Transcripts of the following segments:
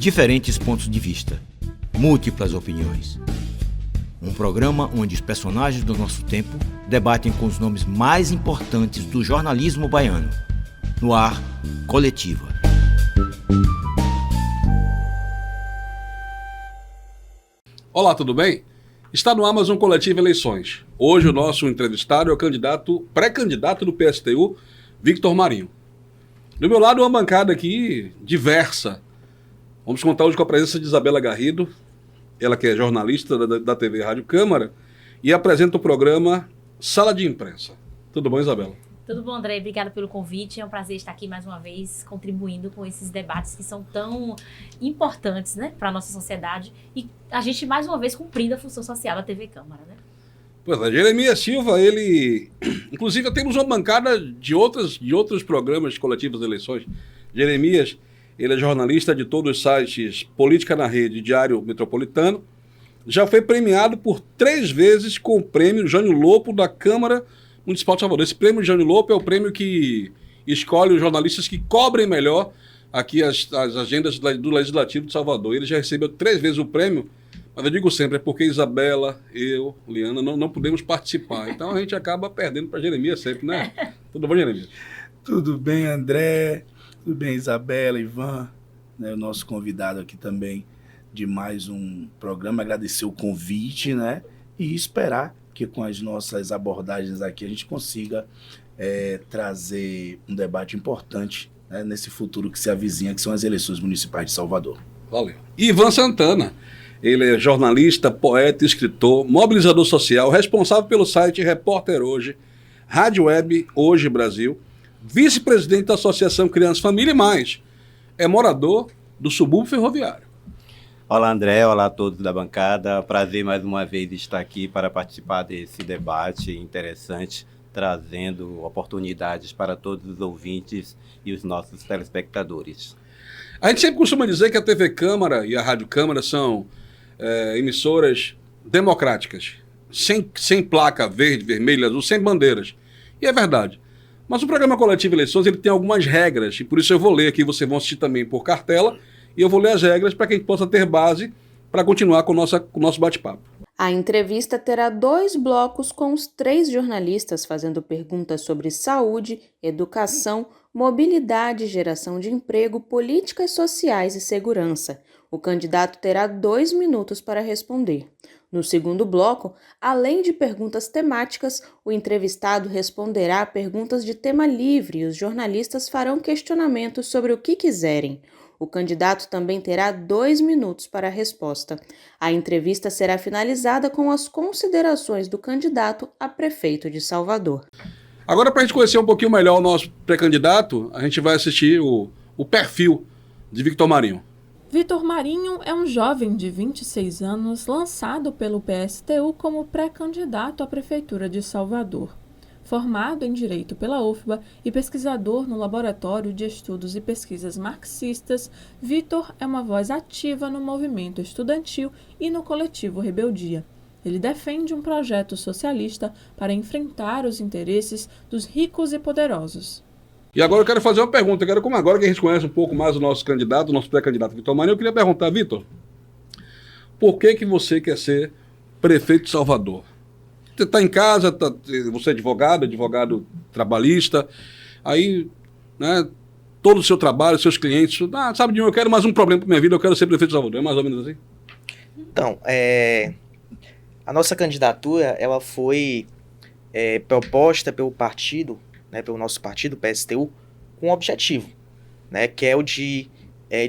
Diferentes pontos de vista, múltiplas opiniões. Um programa onde os personagens do nosso tempo debatem com os nomes mais importantes do jornalismo baiano. No ar, Coletiva. Olá, tudo bem? Está no Amazon Coletiva Eleições. Hoje o nosso entrevistado é o pré-candidato do PSTU, Victor Marinho. Do meu lado, uma bancada aqui diversa. Vamos contar hoje com a presença de Isabela Garrido, ela que é jornalista da TV Rádio Câmara e apresenta o programa Sala de Imprensa. Tudo bom, Isabela? Tudo bom, André? Obrigada pelo convite. É um prazer estar aqui mais uma vez, contribuindo com esses debates que são tão importantes, né, para a nossa sociedade e a gente, mais uma vez, cumprindo a função social da TV Câmara, né? Pois é, Jeremias Silva, ele... Inclusive, temos uma bancada de outros programas coletivos de eleições. Jeremias, ele é jornalista de todos os sites Política na Rede e Diário Metropolitano. Já foi premiado por 3 vezes com o prêmio Jânio Lopo da Câmara Municipal de Salvador. Esse prêmio Jânio Lopo é o prêmio que escolhe os jornalistas que cobrem melhor aqui as agendas do Legislativo de Salvador. Ele já recebeu 3 vezes o prêmio, mas eu digo sempre, é porque Isabela, eu, Liana, não podemos participar. Então a gente acaba perdendo para Jeremias sempre, né? Tudo bom, Jeremias? Tudo bem, André. Tudo bem, Isabela, Ivan, né, o nosso convidado aqui também de mais um programa. Agradecer o convite, né? E esperar que com as nossas abordagens aqui a gente consiga trazer um debate importante, né, nesse futuro que se avizinha, que são as eleições municipais de Salvador. Valeu. Ivan Santana. Ele é jornalista, poeta, escritor, mobilizador social, responsável pelo site Repórter Hoje, Rádio Web Hoje Brasil, vice-presidente da Associação Criança, Família e Mais. É morador do subúrbio ferroviário. Olá, André. Olá a todos da bancada. Prazer mais uma vez estar aqui para participar desse debate interessante, trazendo oportunidades para todos os ouvintes e os nossos telespectadores. A gente sempre costuma dizer que a TV Câmara e a Rádio Câmara são emissoras democráticas, sem placa verde, vermelha, azul, sem bandeiras. E é verdade. Mas o programa Coletivo Eleições ele tem algumas regras, e por isso eu vou ler aqui, vocês vão assistir também por cartela, e eu vou ler as regras para que a gente possa ter base para continuar com o nosso bate-papo. A entrevista terá 2 blocos com os 3 jornalistas fazendo perguntas sobre saúde, educação, mobilidade, geração de emprego, políticas sociais e segurança. O candidato terá 2 minutos para responder. No segundo bloco, além de perguntas temáticas, o entrevistado responderá a perguntas de tema livre e os jornalistas farão questionamentos sobre o que quiserem. O candidato também terá 2 minutos para a resposta. A entrevista será finalizada com as considerações do candidato a prefeito de Salvador. Agora, para a gente conhecer um pouquinho melhor o nosso pré-candidato, a gente vai assistir o perfil de Victor Marinho. Victor Marinho é um jovem de 26 anos lançado pelo PSTU como pré-candidato à Prefeitura de Salvador. Formado em Direito pela UFBA e pesquisador no Laboratório de Estudos e Pesquisas Marxistas, Victor é uma voz ativa no movimento estudantil e no coletivo Rebeldia. Ele defende um projeto socialista para enfrentar os interesses dos ricos e poderosos. E agora eu quero fazer uma pergunta. Como agora que a gente conhece um pouco mais o nosso candidato, o nosso pré-candidato Victor Marinho, eu queria perguntar, Victor, por que você quer ser prefeito de Salvador? Você está em casa, você é advogado trabalhista, aí, né, todo o seu trabalho, seus clientes, sabe de eu quero mais um problema para minha vida, eu quero ser prefeito de Salvador. É mais ou menos assim? Então, a nossa candidatura ela foi proposta pelo partido, né, pelo nosso partido, PSTU, com um objetivo, né, que é o de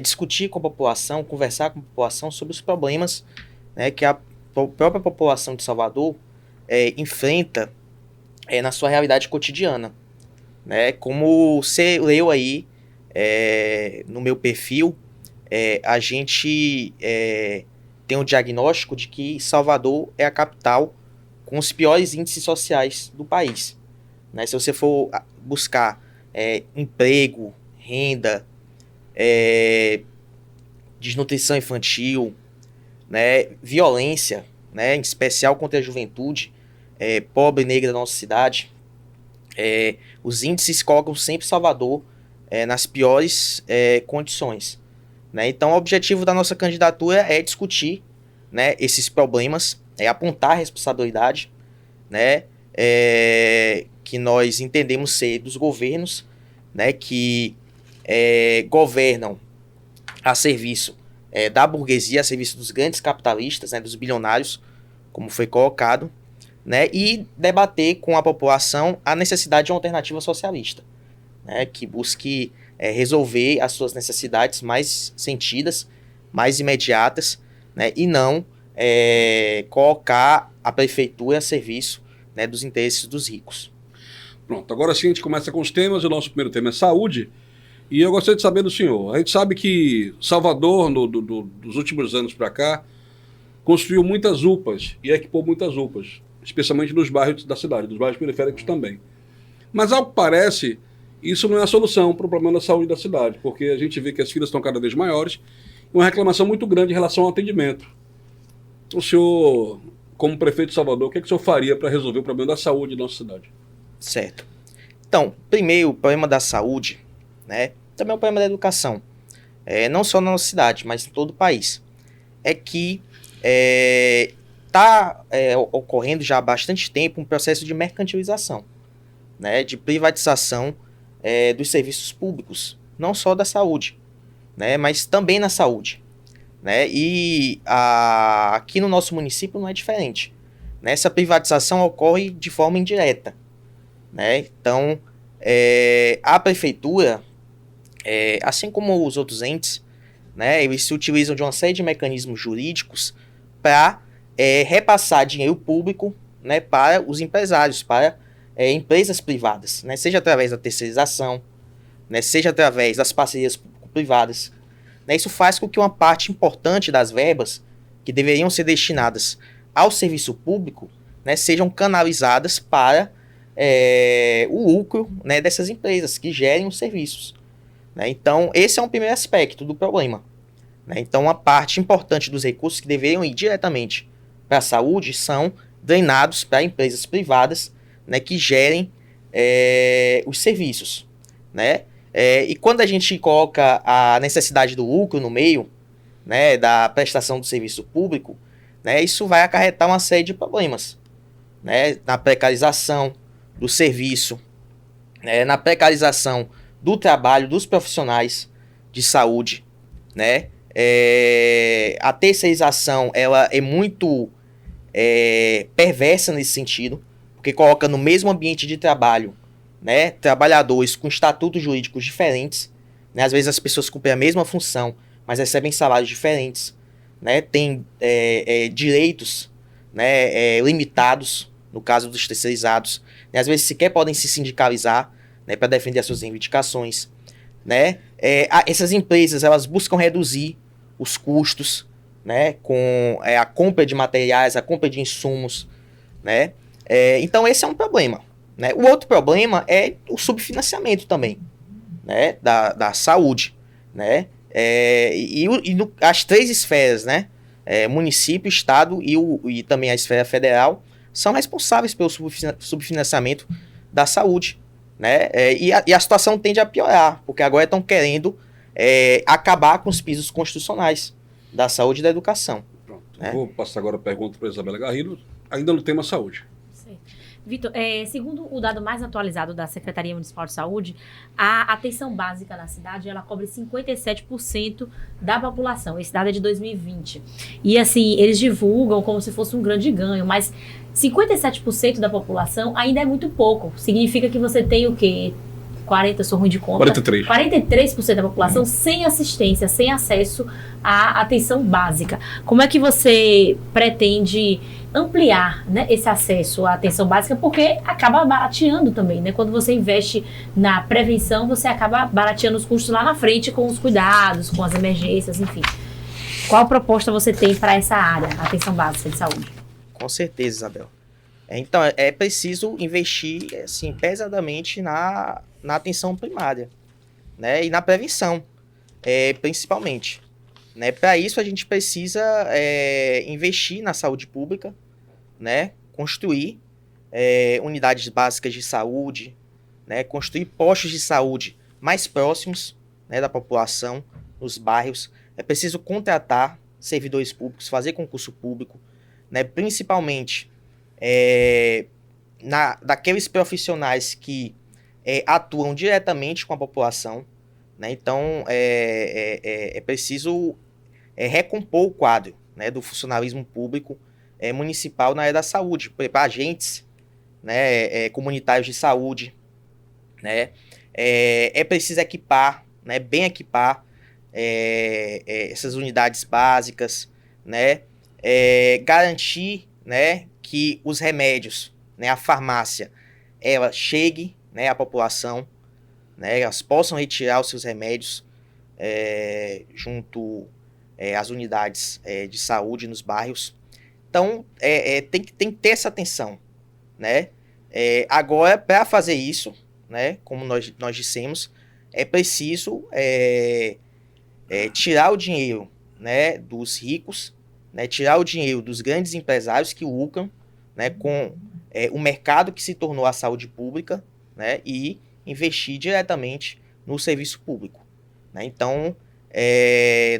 discutir com a população, conversar com a população sobre os problemas, né, que a própria população de Salvador enfrenta na sua realidade cotidiana. Né? Como você leu aí no meu perfil, a gente tem um diagnóstico de que Salvador é a capital com os piores índices sociais do país. Né? Se você for buscar emprego, renda, desnutrição infantil, né, violência, né, em especial contra a juventude pobre e negra da nossa cidade, os índices colocam sempre Salvador nas piores condições. né? Então, o objetivo da nossa candidatura é discutir, né, esses problemas, apontar a responsabilidade, né, que nós entendemos ser dos governos, né, que governam a serviço da burguesia, a serviço dos grandes capitalistas, né, dos bilionários, como foi colocado, né, e debater com a população a necessidade de uma alternativa socialista, né, que busque resolver as suas necessidades mais sentidas, mais imediatas, né, e não colocar a prefeitura a serviço, né, dos interesses dos ricos. Pronto, agora sim a gente começa com os temas. O nosso primeiro tema é saúde. E eu gostaria de saber do senhor. A gente sabe que Salvador, dos últimos anos para cá, construiu muitas UPAs e equipou muitas UPAs, especialmente nos bairros da cidade, nos bairros periféricos também. Mas, ao que parece, isso não é a solução para o problema da saúde da cidade, porque a gente vê que as filas estão cada vez maiores e uma reclamação muito grande em relação ao atendimento. O senhor, como prefeito de Salvador, o que o senhor faria para resolver o problema da saúde da nossa cidade? Certo. Então, primeiro, o problema da saúde, né, também é o problema da educação, não só na nossa cidade, mas em todo o país, é que está ocorrendo já há bastante tempo um processo de mercantilização, né, de privatização dos serviços públicos, não só da saúde, né, mas também na saúde, né, e aqui no nosso município não é diferente, né, essa privatização ocorre de forma indireta, né, então a prefeitura, assim como os outros entes, né, eles se utilizam de uma série de mecanismos jurídicos para repassar dinheiro público, né, para os empresários, para empresas privadas, né, seja através da terceirização, né, seja através das parcerias público-privadas. Né, isso faz com que uma parte importante das verbas que deveriam ser destinadas ao serviço público, né, sejam canalizadas para o lucro, né, dessas empresas que gerem os serviços. Né, então, esse é um primeiro aspecto do problema. Né, então, uma parte importante dos recursos que deveriam ir diretamente para a saúde são drenados para empresas privadas, né, que gerem os serviços. Né? E quando a gente coloca a necessidade do lucro no meio, né, da prestação do serviço público, né, isso vai acarretar uma série de problemas, né, na precarização do serviço, né, na precarização do trabalho dos profissionais de saúde, né? A terceirização ela é muito perversa nesse sentido, porque coloca no mesmo ambiente de trabalho, né, trabalhadores com estatutos jurídicos diferentes, né? Às vezes as pessoas cumprem a mesma função, mas recebem salários diferentes, né? Tem direitos, né, limitados, no caso dos terceirizados, né? Às vezes sequer podem se sindicalizar, né, para defender as suas reivindicações, né? Essas empresas elas buscam reduzir os custos, né, com a compra de materiais, a compra de insumos, né? Então esse é um problema, né? O outro problema é o subfinanciamento também, né, da saúde, né? As três esferas, né, município, estado e também a esfera federal, são responsáveis pelo subfinanciamento da saúde. Né? E a situação tende a piorar, porque agora estão querendo acabar com os pisos constitucionais da saúde e da educação. Pronto. Né? Vou passar agora a pergunta para a Isabela Garrido, ainda no tema saúde. Vitor, segundo o dado mais atualizado da Secretaria Municipal de Saúde, a atenção básica na cidade, ela cobre 57% da população. Esse dado é de 2020. E assim, eles divulgam como se fosse um grande ganho, mas 57% da população ainda é muito pouco. Significa que você tem o quê? 40, sou ruim de conta. 43% da população sem assistência, sem acesso à atenção básica. Como é que você pretende ampliar, né, esse acesso à atenção básica? Porque acaba barateando também, né? Quando você investe na prevenção, você acaba barateando os custos lá na frente com os cuidados, com as emergências, enfim. Qual proposta você tem para essa área, atenção básica de saúde? Com certeza, Isabel. Então, é preciso investir assim, pesadamente na atenção primária, né, e na prevenção, principalmente. Né? Para isso, a gente precisa investir na saúde pública, né, construir unidades básicas de saúde, né, construir postos de saúde mais próximos, né, da população, nos bairros, é preciso contratar servidores públicos, fazer concurso público, né? Principalmente daqueles profissionais que atuam diretamente com a população, né? Então, é preciso recompor o quadro, né, do funcionalismo público municipal na área da saúde, para agentes, né, comunitários de saúde, né? É preciso equipar, né, bem equipar essas unidades básicas, né? Garantir, né, que os remédios, né, a farmácia, ela chegue, né, à população, né, elas possam retirar os seus remédios junto às unidades de saúde nos bairros. Então, tem que ter essa atenção, né? Agora, para fazer isso, né, como nós dissemos, é preciso tirar o dinheiro, né, dos ricos, né, tirar o dinheiro dos grandes empresários que lucram, né, com o mercado que se tornou a saúde pública, né, e investir diretamente no serviço público, né? Então,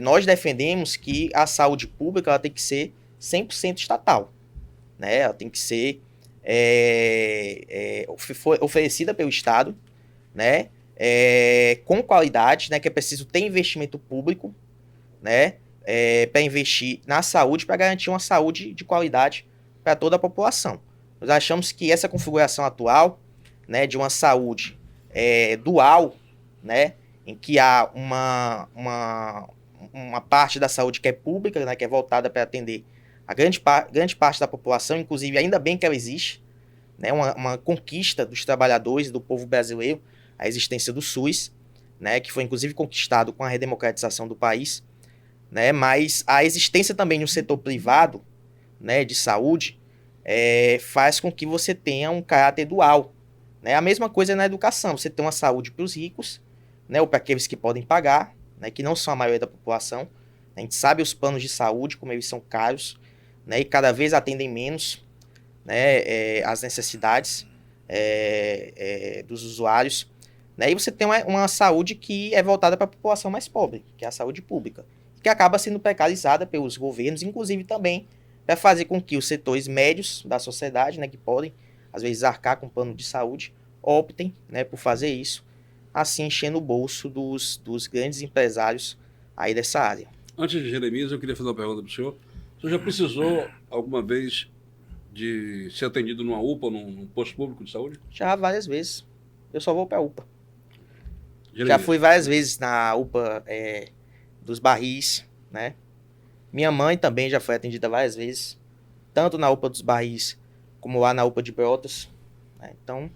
nós defendemos que a saúde pública ela tem que ser 100% estatal, né? Ela tem que ser oferecida pelo Estado, né? Com qualidade, né? Que é preciso ter investimento público, né? Para investir na saúde, para garantir uma saúde de qualidade para toda a população. Nós achamos que essa configuração atual, né, de uma saúde dual, né, em que há uma parte da saúde que é pública, né, que é voltada para atender a grande parte da população, inclusive ainda bem que ela existe, né, uma conquista dos trabalhadores, do povo brasileiro, a existência do SUS, né, que foi inclusive conquistado com a redemocratização do país, né, mas a existência também no setor privado, né, de saúde, faz com que você tenha um caráter dual, né? A mesma coisa na educação, você tem uma saúde para os ricos, né, ou para aqueles que podem pagar, né, que não são a maioria da população. A gente sabe os planos de saúde, como eles são caros, né, e cada vez atendem menos, né, as necessidades dos usuários, né, e você tem uma saúde que é voltada para a população mais pobre, que é a saúde pública, que acaba sendo precarizada pelos governos, inclusive também para fazer com que os setores médios da sociedade, né, que podem, às vezes, arcar com plano de saúde, optem, né, por fazer isso, assim enchendo o bolso dos grandes empresários aí dessa área. Antes de Jeremias, eu queria fazer uma pergunta para o senhor. O senhor já precisou, alguma vez, de ser atendido numa UPA, num posto público de saúde? Já várias vezes. Eu só vou para a UPA. Jeremias. Já fui várias vezes na UPA dos Barris, né? Minha mãe também já foi atendida várias vezes, tanto na UPA dos Barris como lá na UPA de Brotas, né? Então,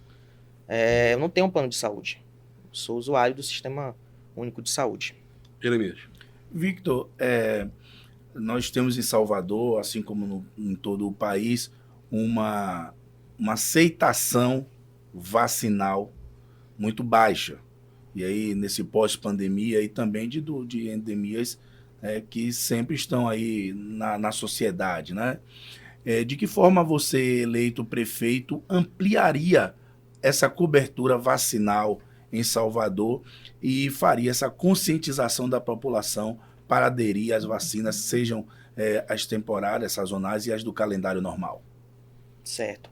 eu não tenho um plano de saúde. Sou usuário do Sistema Único de Saúde. Jeremias. Victor, nós temos em Salvador, assim como em todo o país, uma aceitação vacinal muito baixa. E aí, nesse pós-pandemia, e também de endemias que sempre estão aí na sociedade, né? De que forma você, eleito prefeito, ampliaria essa cobertura vacinal em Salvador e faria essa conscientização da população para aderir às vacinas, sejam as temporárias, sazonais e as do calendário normal? Certo.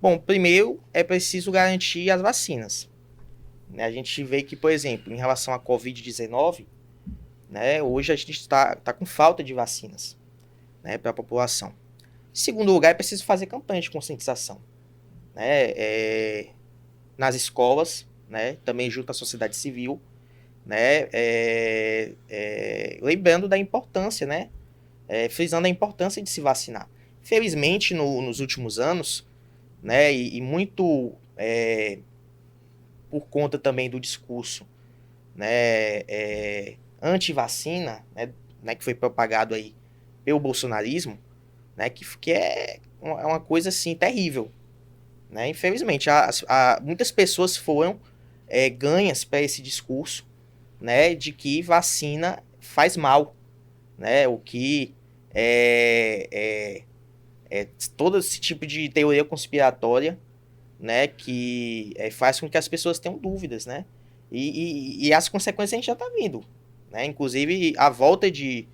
Bom, primeiro é preciso garantir as vacinas. A gente vê que, por exemplo, em relação à Covid-19, né, hoje a gente está com falta de vacinas, né, para a população. Em segundo lugar, é preciso fazer campanha de conscientização, né, nas escolas, né, também junto à sociedade civil, né, lembrando da importância, né, frisando a importância de se vacinar. Felizmente, nos últimos anos, né, e muito por conta também do discurso, né, anti-vacina, né, que foi propagado aí pelo bolsonarismo, né, que é uma coisa assim terrível, né? Infelizmente, muitas pessoas foram ganhas para esse discurso, né, de que vacina faz mal, né, o que todo esse tipo de teoria conspiratória, né, que faz com que as pessoas tenham dúvidas, né? E as consequências a gente já está vendo, né? Inclusive a volta de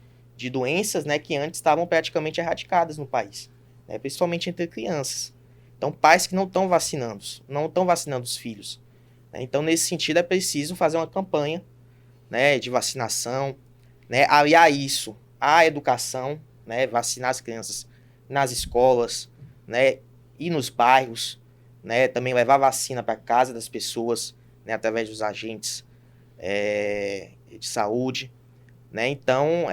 doenças, né, que antes estavam praticamente erradicadas no país, né, principalmente entre crianças. Então, pais que não estão vacinando os filhos, né? Então, nesse sentido, é preciso fazer uma campanha, né, de vacinação, né, aliar isso à educação, né, vacinar as crianças nas escolas, né, e nos bairros, né, também levar vacina para casa das pessoas, né, através dos agentes de saúde, né? Então,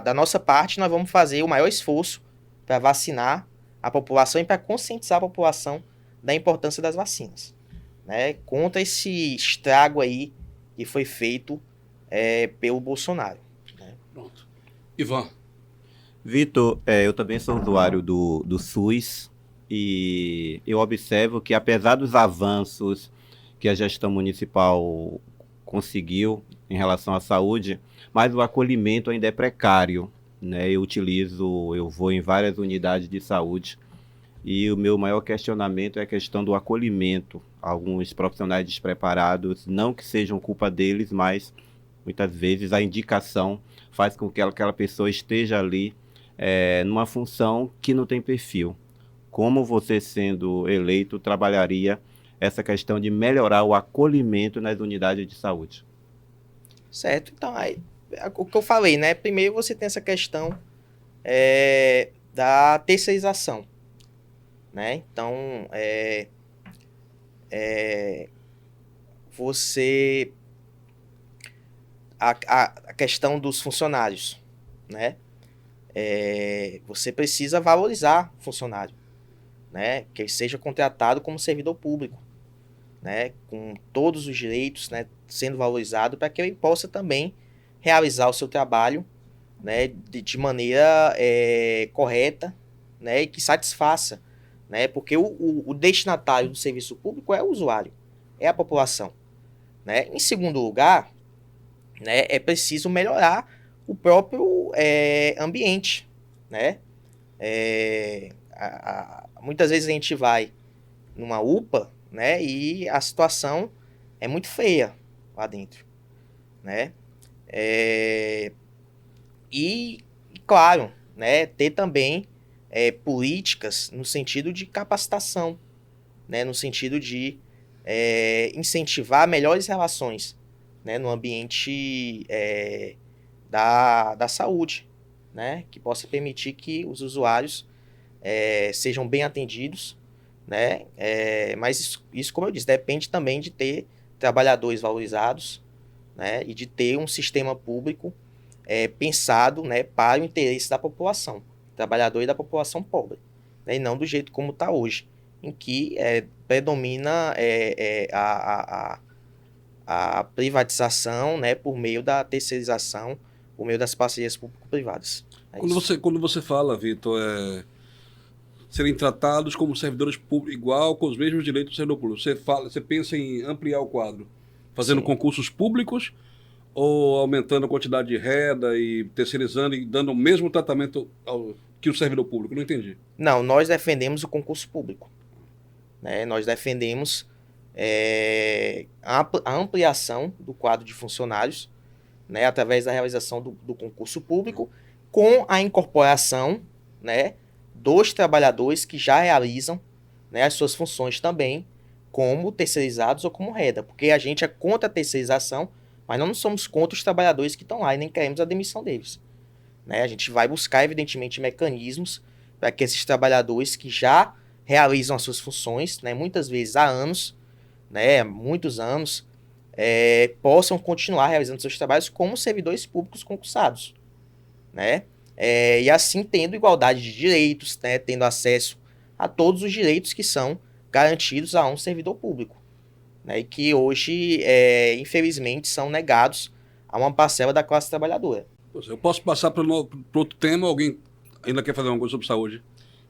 da nossa parte, nós vamos fazer o maior esforço para vacinar a população e para conscientizar a população da importância das vacinas, né? Contra esse estrago aí que foi feito pelo Bolsonaro. Né? Pronto. Ivan. Vitor, eu também sou usuário do SUS e eu observo que, apesar dos avanços que a gestão municipal conseguiu em relação à saúde, mas o acolhimento ainda é precário, né? Eu vou em várias unidades de saúde e o meu maior questionamento é a questão do acolhimento. Alguns profissionais despreparados, não que sejam culpa deles, mas muitas vezes a indicação faz com que aquela pessoa esteja ali numa função que não tem perfil. Como você, sendo eleito, trabalharia essa questão de melhorar o acolhimento nas unidades de saúde? Certo, então, o que eu falei, né? Primeiro você tem essa questão da terceirização, né? Então, a questão dos funcionários, né? Você precisa valorizar o funcionário, né? Que ele seja contratado como servidor público, né? Com todos os direitos, né, sendo valorizado, para que ele possa também realizar o seu trabalho, né, de maneira correta, né, e que satisfaça, né? Porque o destinatário do serviço público é o usuário, é a população, né? Em segundo lugar, né, é preciso melhorar o próprio ambiente, né? Muitas vezes a gente vai numa UPA, né, e a situação é muito feia lá dentro, né? E claro, né, ter também políticas no sentido de capacitação, né, no sentido de incentivar melhores relações, né, no ambiente da saúde, né, que possa permitir que os usuários sejam bem atendidos, né, mas isso, como eu disse, depende também de ter trabalhadores valorizados, né, e de ter um sistema público pensado, né, para o interesse da população, trabalhador e da população pobre, né, e não do jeito como está hoje, em que predomina a privatização, né, por meio da terceirização, por meio das parcerias público-privadas. Quando você fala, Vitor, serem tratados como servidores públicos igual, com os mesmos direitos do servidor público, você pensa em ampliar o quadro, fazendo Sim. concursos públicos ou aumentando a quantidade de renda e terceirizando e dando o mesmo tratamento que o servidor público? Não entendi. Não, nós defendemos o concurso público, né? Nós defendemos a ampliação do quadro de funcionários, né, através da realização do concurso público, com a incorporação, né, dos trabalhadores que já realizam, né, as suas funções também como terceirizados ou como renda, porque a gente é contra a terceirização, mas não somos contra os trabalhadores que estão lá e nem queremos a demissão deles, né? A gente vai buscar, evidentemente, mecanismos para que esses trabalhadores que já realizam as suas funções, né, muitas vezes há anos, né, muitos anos, possam continuar realizando seus trabalhos como servidores públicos concursados, né? E assim tendo igualdade de direitos, né, tendo acesso a todos os direitos que são garantidos a um servidor público, né, e que hoje, infelizmente, são negados a uma parcela da classe trabalhadora. Eu posso passar para outro tema? Alguém ainda quer fazer alguma coisa sobre saúde?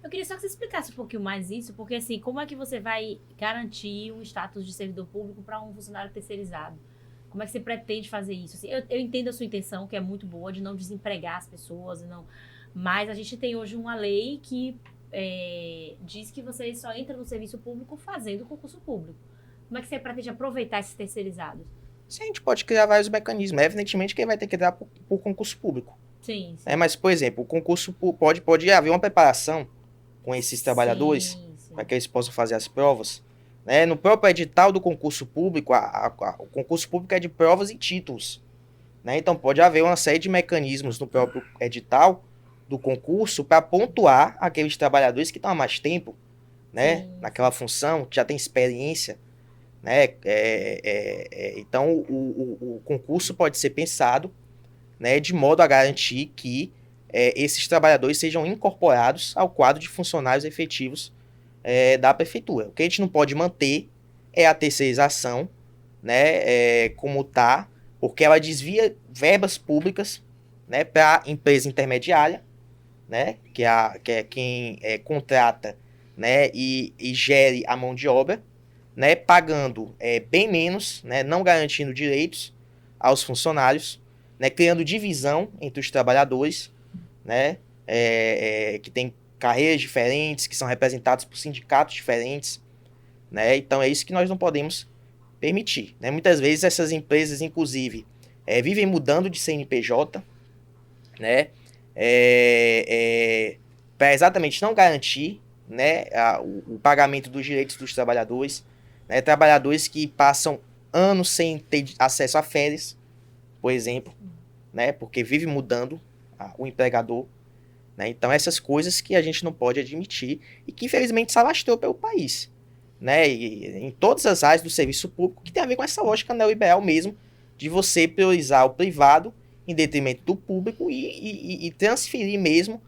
Eu queria só que você explicasse um pouquinho mais isso, porque assim, como é que você vai garantir um status de servidor público para um funcionário terceirizado? Como é que você pretende fazer isso? Assim, eu entendo a sua intenção, que é muito boa, de não desempregar as pessoas, mas a gente tem hoje uma lei que diz que você só entra no serviço público fazendo concurso público. Como é que você pretende aproveitar esses terceirizados? Sim, a gente pode criar vários mecanismos. Evidentemente que ele vai ter que criar por concurso público. Sim. Mas, por exemplo, o concurso pode haver uma preparação com esses trabalhadores Sim. para que eles possam fazer as provas. Né? No próprio edital do concurso público, o concurso público é de provas e títulos. Né? Então, pode haver uma série de mecanismos no próprio edital do concurso para pontuar aqueles trabalhadores que estão há mais tempo, né? Naquela função, que já tem experiência. Né? Então, o concurso pode ser pensado, né, de modo a garantir que esses trabalhadores sejam incorporados ao quadro de funcionários efetivos da prefeitura. O que a gente não pode manter é a terceirização, né, como está, porque ela desvia verbas públicas, né, para a empresa intermediária, né, que é quem contrata, né, e gere a mão de obra, né, pagando bem menos, né, não garantindo direitos aos funcionários, né, criando divisão entre os trabalhadores, né, que tem carreiras diferentes, que são representados por sindicatos diferentes, né, então é isso que nós não podemos permitir. Né? Muitas vezes essas empresas, inclusive, vivem mudando de CNPJ, né, para exatamente não garantir, né, o pagamento dos direitos dos trabalhadores, né, trabalhadores que passam anos sem ter acesso a férias, por exemplo, né, porque vive mudando o empregador. Né, então essas coisas que a gente não pode admitir e que infelizmente se alastrou pelo país. Né, e em todas as áreas do serviço público, que tem a ver com essa lógica neoliberal mesmo, de você priorizar o privado em detrimento do público e transferir mesmo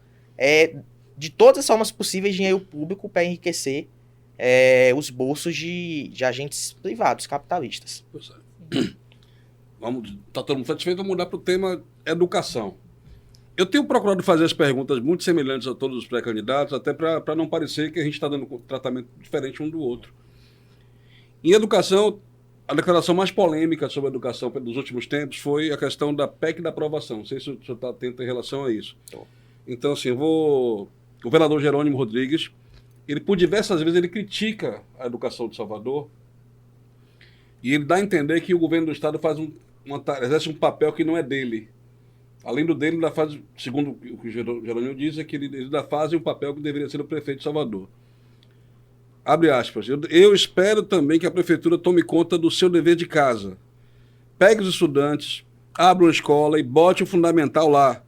de todas as formas possíveis dinheiro público para enriquecer os bolsos de agentes privados, capitalistas. Tá todo mundo satisfeito, vamos mudar para o tema educação. Eu tenho procurado fazer as perguntas muito semelhantes a todos os pré-candidatos, até para não parecer que a gente está dando um tratamento diferente um do outro. Em educação, a declaração mais polêmica sobre a educação dos últimos tempos foi a questão da PEC da aprovação. Não sei se o senhor está atento em relação a isso. Então, assim, o governador Jerônimo Rodrigues, ele por diversas vezes ele critica a educação de Salvador e ele dá a entender que o governo do estado exerce um papel que não é dele. Além do dele, ainda faz, segundo o que o Jerônimo diz, é que ele ainda faz um papel que deveria ser do prefeito de Salvador. Abre aspas. Eu espero também que a prefeitura tome conta do seu dever de casa. Pegue os estudantes, abra uma escola e bote o fundamental lá.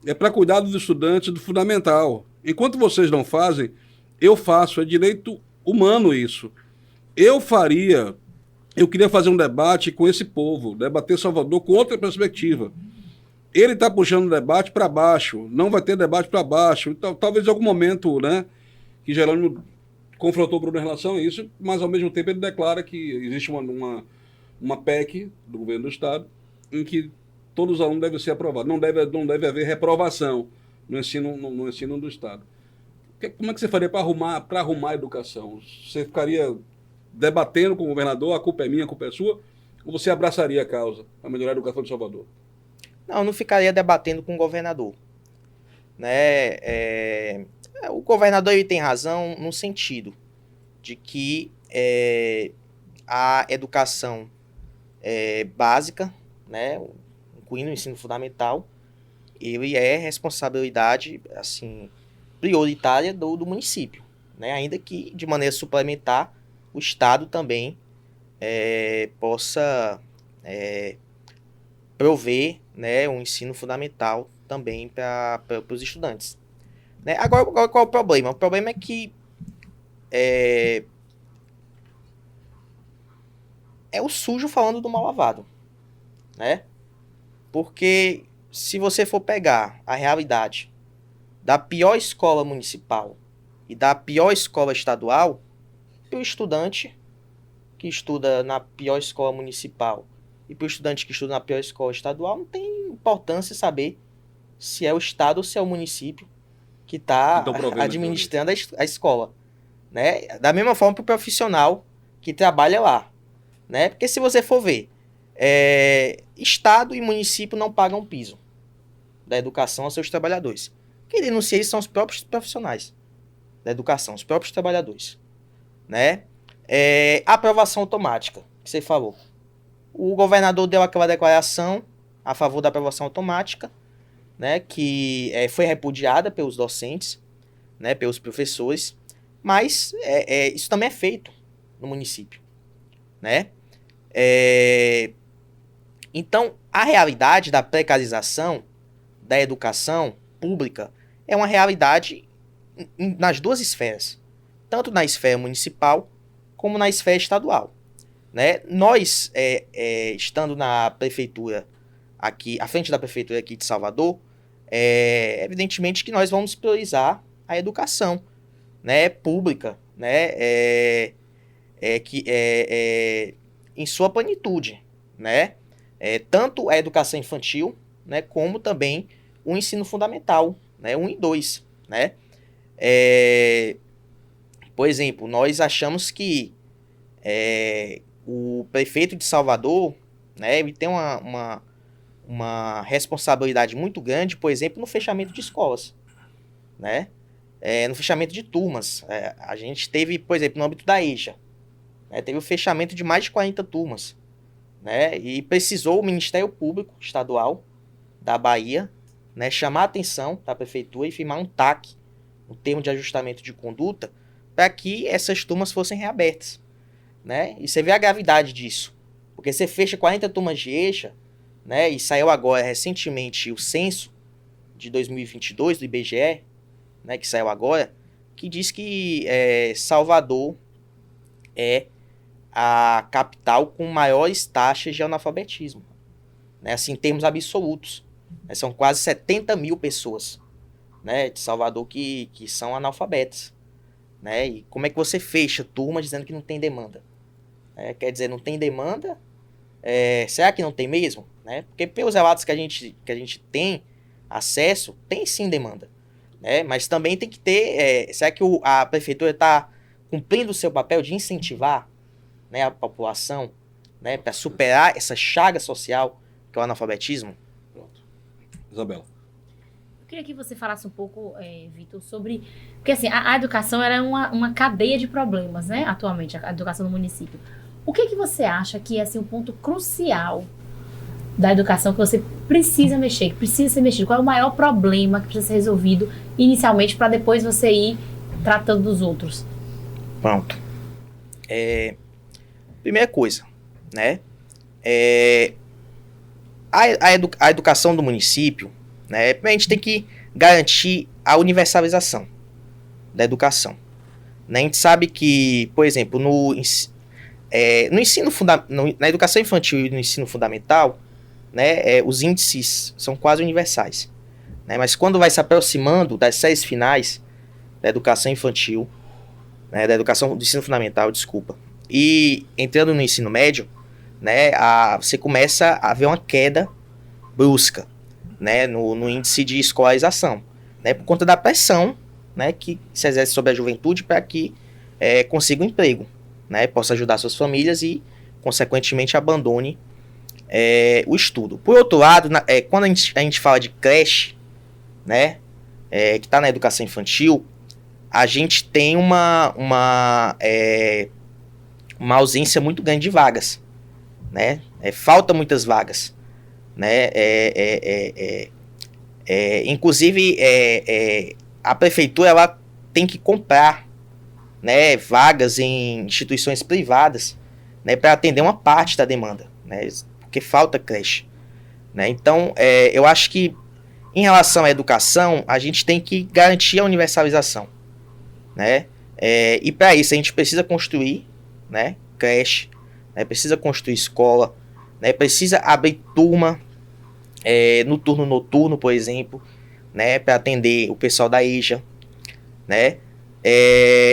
É para cuidar dos estudantes do fundamental. Enquanto vocês não fazem, eu faço. É direito humano isso. Eu queria fazer um debate com esse povo, debater Salvador com outra perspectiva. Ele está puxando o debate para baixo, não vai ter debate para baixo. Então, talvez em algum momento, né, que Jerônimo confrontou o Bruno em relação a isso, mas ao mesmo tempo ele declara que existe uma PEC do governo do estado em que todos os alunos devem ser aprovados. Não deve haver reprovação no ensino do estado. Como é que você faria para arrumar a educação? Você ficaria debatendo com o governador, a culpa é minha, a culpa é sua, ou você abraçaria a causa para melhorar a educação de Salvador? Não ficaria debatendo com o governador. Né? O governador ele tem razão no sentido de que a educação básica, né, incluindo o ensino fundamental, ele é responsabilidade assim, prioritária do município. Né? Ainda que, de maneira suplementar, o Estado também possa prover, né, um ensino fundamental também para os estudantes. Né? Agora, qual é o problema? O problema é que é o sujo falando do mal lavado. Né? Porque se você for pegar a realidade da pior escola municipal e da pior escola estadual, para o estudante que estuda na pior escola municipal e para o estudante que estuda na pior escola estadual, não tem importância saber se é o estado ou se é o município que está administrando a escola. Né? Da mesma forma para o profissional que trabalha lá. Né? Porque se você for ver, estado e município não pagam piso da educação aos seus trabalhadores. Quem denuncia isso são os próprios profissionais da educação, os próprios trabalhadores. Né? Aprovação automática, que você falou. o governador deu aquela declaração a favor da aprovação automática, né, que foi repudiada pelos docentes, né, pelos professores, mas isso também é feito no município, né? Então, a realidade da precarização da educação pública é uma realidade nas duas esferas, tanto na esfera municipal como na esfera estadual, né? Nós, estando na prefeitura aqui, à frente da prefeitura aqui de Salvador, evidentemente que nós vamos priorizar a educação, né, pública, né, em sua plenitude, né, tanto a educação infantil, né, como também o ensino fundamental, né, 1 e 2, né. Por exemplo, nós achamos que o prefeito de Salvador, né, ele tem uma responsabilidade muito grande, por exemplo, no fechamento de escolas, né, no fechamento de turmas. A gente teve, por exemplo, no âmbito da EJA, né, teve o fechamento de mais de 40 turmas, né, e precisou o Ministério Público Estadual da Bahia, né, chamar a atenção da prefeitura e firmar um TAC, um termo de ajustamento de conduta, para que essas turmas fossem reabertas, né, e você vê a gravidade disso, porque você fecha 40 turmas de EJA, né, e saiu agora recentemente o censo de 2022 do IBGE, né, que saiu agora, que diz que Salvador é a capital com maiores taxas de analfabetismo, né, assim, em termos absolutos, né, são quase 70 mil pessoas, né, de Salvador que são analfabetas, né, e como é que você fecha turma dizendo que não tem demanda? Quer dizer, não tem demanda? Será que não tem mesmo? Né? Porque pelos relatos que a gente tem acesso, tem sim demanda, né? Mas também tem que ter, será que a prefeitura está cumprindo o seu papel de incentivar, né, a população, né, para superar essa chaga social que é o analfabetismo? Pronto. Isabela. Eu queria que você falasse um pouco, Vitor, sobre... Porque assim, a educação era uma cadeia de problemas, né, atualmente, a educação no município. O que você acha que é assim, um ponto crucial da educação que você precisa mexer, que precisa ser mexido? Qual é o maior problema que precisa ser resolvido inicialmente para depois você ir tratando dos outros? Pronto. Primeira coisa, né? A educação do município, né? A gente tem que garantir a universalização da educação, né? A gente sabe que, por exemplo, na educação infantil e no ensino fundamental, né, os índices são quase universais, né, mas quando vai se aproximando das séries finais da educação infantil, né, da educação do ensino fundamental, desculpa, e entrando no ensino médio, né, você começa a ver uma queda brusca, né, no índice de escolarização, né, por conta da pressão, né, que se exerce sobre a juventude para que consiga um emprego, né, possa ajudar suas famílias e, consequentemente, abandone o estudo. Por outro lado, quando a gente fala de creche, né, que está na educação infantil, a gente tem uma ausência muito grande de vagas, né, falta muitas vagas, né, inclusive a prefeitura ela tem que comprar, né, vagas em instituições privadas, né, para atender uma parte da demanda, né, porque falta creche, né. Então, eu acho que em relação à educação, a gente tem que garantir a universalização, né, e para isso a gente precisa construir, né, creche, né, precisa construir escola, né, precisa abrir turma no turno noturno, por exemplo, né, para atender o pessoal da EJA, né.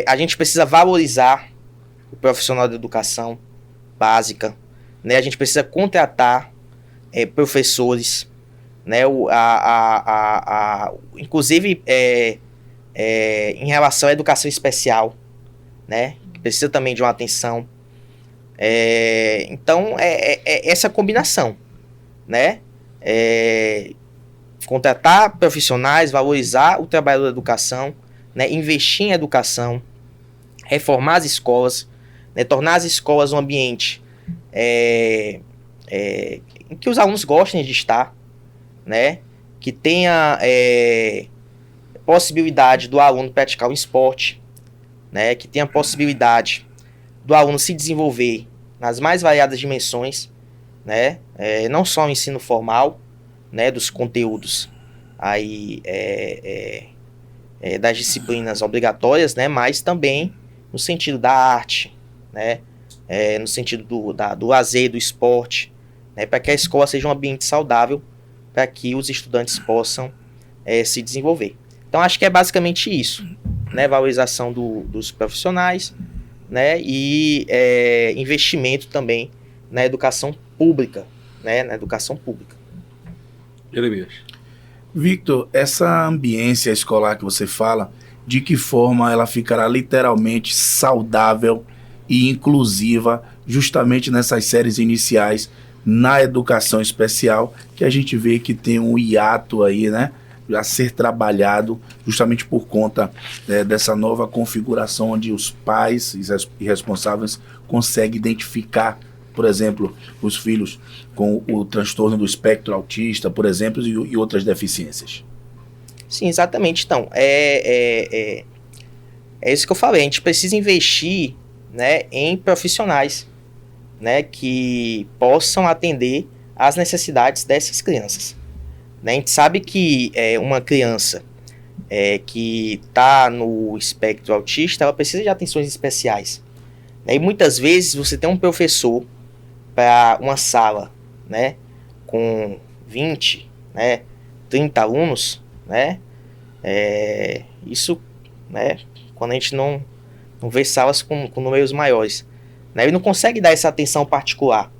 A gente precisa valorizar o profissional da educação básica, né? A gente precisa contratar professores, né? Inclusive em relação à educação especial, né? Que precisa também de uma atenção. Então essa combinação, né? Contratar profissionais, valorizar o trabalho da educação, né, investir em educação, reformar as escolas, né, tornar as escolas um ambiente em que os alunos gostem de estar, né? Que tenha possibilidade do aluno praticar um esporte, né? Que tenha possibilidade do aluno se desenvolver nas mais variadas dimensões, né? Não só o ensino formal, né? Dos conteúdos aí, das disciplinas obrigatórias, né? Mas também no sentido da arte, né? No sentido do lazer, do esporte, né? Para que a escola seja um ambiente saudável para que os estudantes possam se desenvolver. Então, acho que é basicamente isso, né? Valorização dos profissionais, né? E investimento também na educação pública, né? Na educação pública. Jeremias. Victor, essa ambiência escolar que você fala, de que forma ela ficará literalmente saudável e inclusiva justamente nessas séries iniciais na educação especial, que a gente vê que tem um hiato aí, né, a ser trabalhado justamente por conta dessa nova configuração onde os pais e responsáveis conseguem identificar, por exemplo, os filhos com o transtorno do espectro autista, por exemplo, e outras deficiências. Sim, exatamente. Então, é isso que eu falei. A gente precisa investir, né, em profissionais, né, que possam atender às necessidades dessas crianças. Né? A gente sabe que uma criança que está no espectro autista, ela precisa de atenções especiais. Né? E muitas vezes você tem um professor para uma sala, né, com 20, né, 30 alunos, né, isso, né, quando a gente não vê salas com números maiores, né, ele não consegue dar essa atenção particular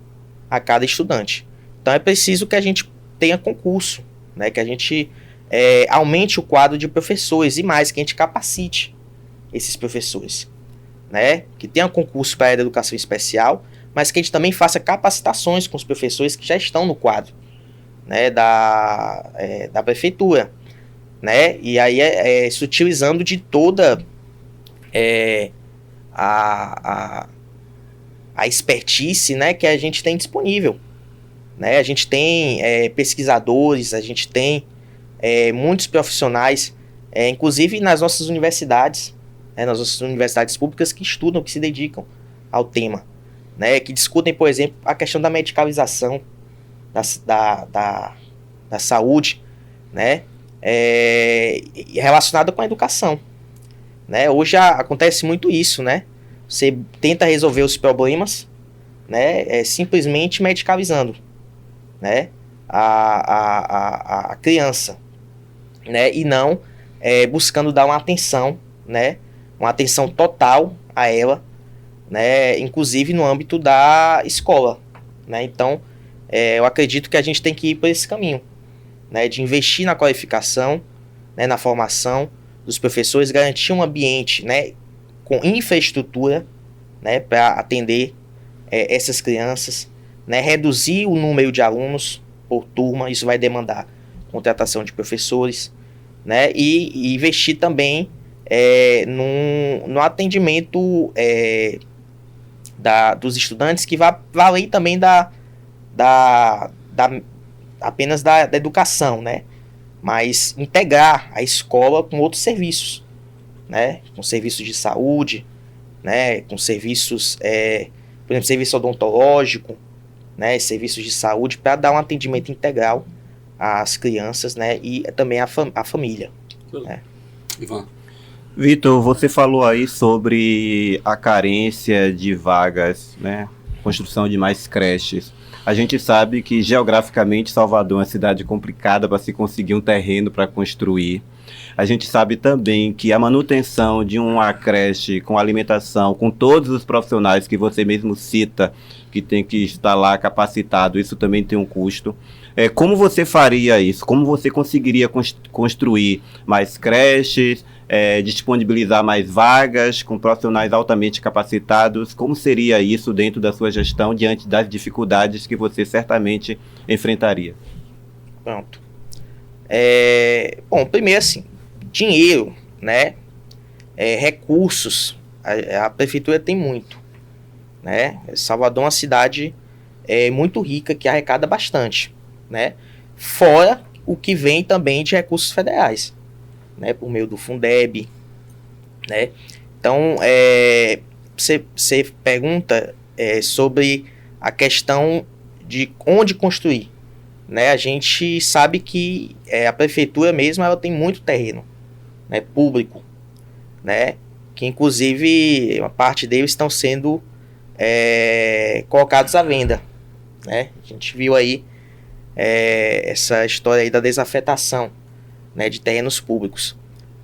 a cada estudante. Então é preciso que a gente tenha concurso, né, que a gente aumente o quadro de professores e mais, que a gente capacite esses professores, né, que tenha concurso para a área da educação especial, mas que a gente também faça capacitações com os professores que já estão no quadro, né, da prefeitura, né, e aí se utilizando de toda a expertise, né, que a gente tem disponível, né, a gente tem pesquisadores, a gente tem muitos profissionais, inclusive nas nossas universidades, nas nossas universidades públicas que estudam, que se dedicam ao tema, né, que discutem, por exemplo, a questão da medicalização da saúde, né, relacionada com a educação, né. Hoje acontece muito isso, né, você tenta resolver os problemas, né, simplesmente medicalizando, né, a criança, né, e não buscando dar uma atenção, né, uma atenção total a ela, né, inclusive no âmbito da escola, né. Então, eu acredito que a gente tem que ir por esse caminho, né, de investir na qualificação, né, na formação dos professores, garantir um ambiente, né, com infraestrutura, né, para atender essas crianças, né, reduzir o número de alunos por turma, isso vai demandar contratação de professores, né, e investir também no atendimento dos estudantes, que vai além também apenas da educação, né, mas integrar a escola com outros serviços, né, com serviços de saúde, né, com serviços, por exemplo, serviço odontológico, né, serviços de saúde, para dar um atendimento integral às crianças, né, e também à família. Né. Ivan. Vitor, você falou aí sobre a carência de vagas, né, construção de mais creches. A gente sabe que geograficamente Salvador é uma cidade complicada para se conseguir um terreno para construir. A gente sabe também que a manutenção de uma creche com alimentação, com todos os profissionais que você mesmo cita, que tem que estar lá capacitado, isso também tem um custo. Como você faria isso? Como você conseguiria construir mais creches, disponibilizar mais vagas com profissionais altamente capacitados? Como seria isso dentro da sua gestão diante das dificuldades que você certamente enfrentaria? Pronto. Bom, primeiro assim, dinheiro, né, recursos, a prefeitura tem muito, né. Salvador é uma cidade muito rica, que arrecada bastante, né? Fora o que vem também de recursos federais, né? Por meio do Fundeb, né? Então, você pergunta sobre a questão de onde construir, né? A gente sabe que a prefeitura mesmo, ela tem muito terreno, né, público, né? Que inclusive uma parte deles estão sendo colocados à venda, né? A gente viu aí essa história aí da desafetação, né, de terrenos públicos.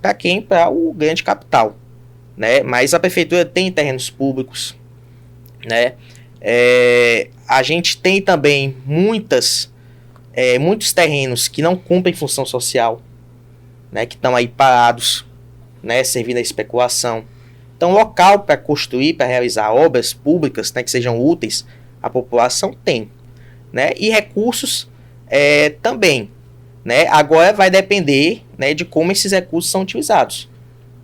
Para quem? Para o grande capital, né? Mas a prefeitura tem terrenos públicos, né? A gente tem também muitos terrenos que não cumprem função social, né? Que estão aí parados, né? Servindo à especulação. Então, local para construir, para realizar obras públicas, né, que sejam úteis à população, tem, né? E recursos também, né? Agora vai depender, né, de como esses recursos são utilizados,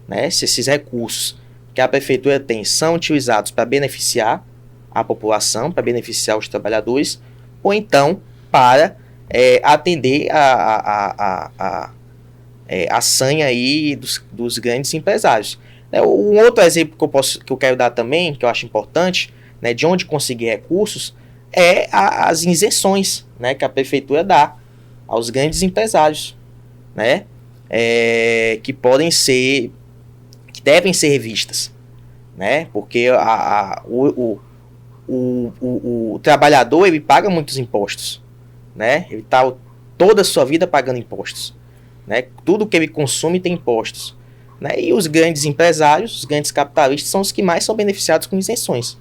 né? Se esses recursos que a prefeitura tem são utilizados para beneficiar a população, para beneficiar os trabalhadores, ou então para atender a sanha aí dos grandes empresários. Um outro exemplo que eu quero dar também, que eu acho importante, né, de onde conseguir recursos, as isenções, né, que a prefeitura dá aos grandes empresários, né, que devem ser revistas, né, porque o trabalhador, ele paga muitos impostos, né, ele está toda a sua vida pagando impostos, né, tudo que ele consome tem impostos, né, e os grandes empresários, os grandes capitalistas são os que mais são beneficiados com isenções,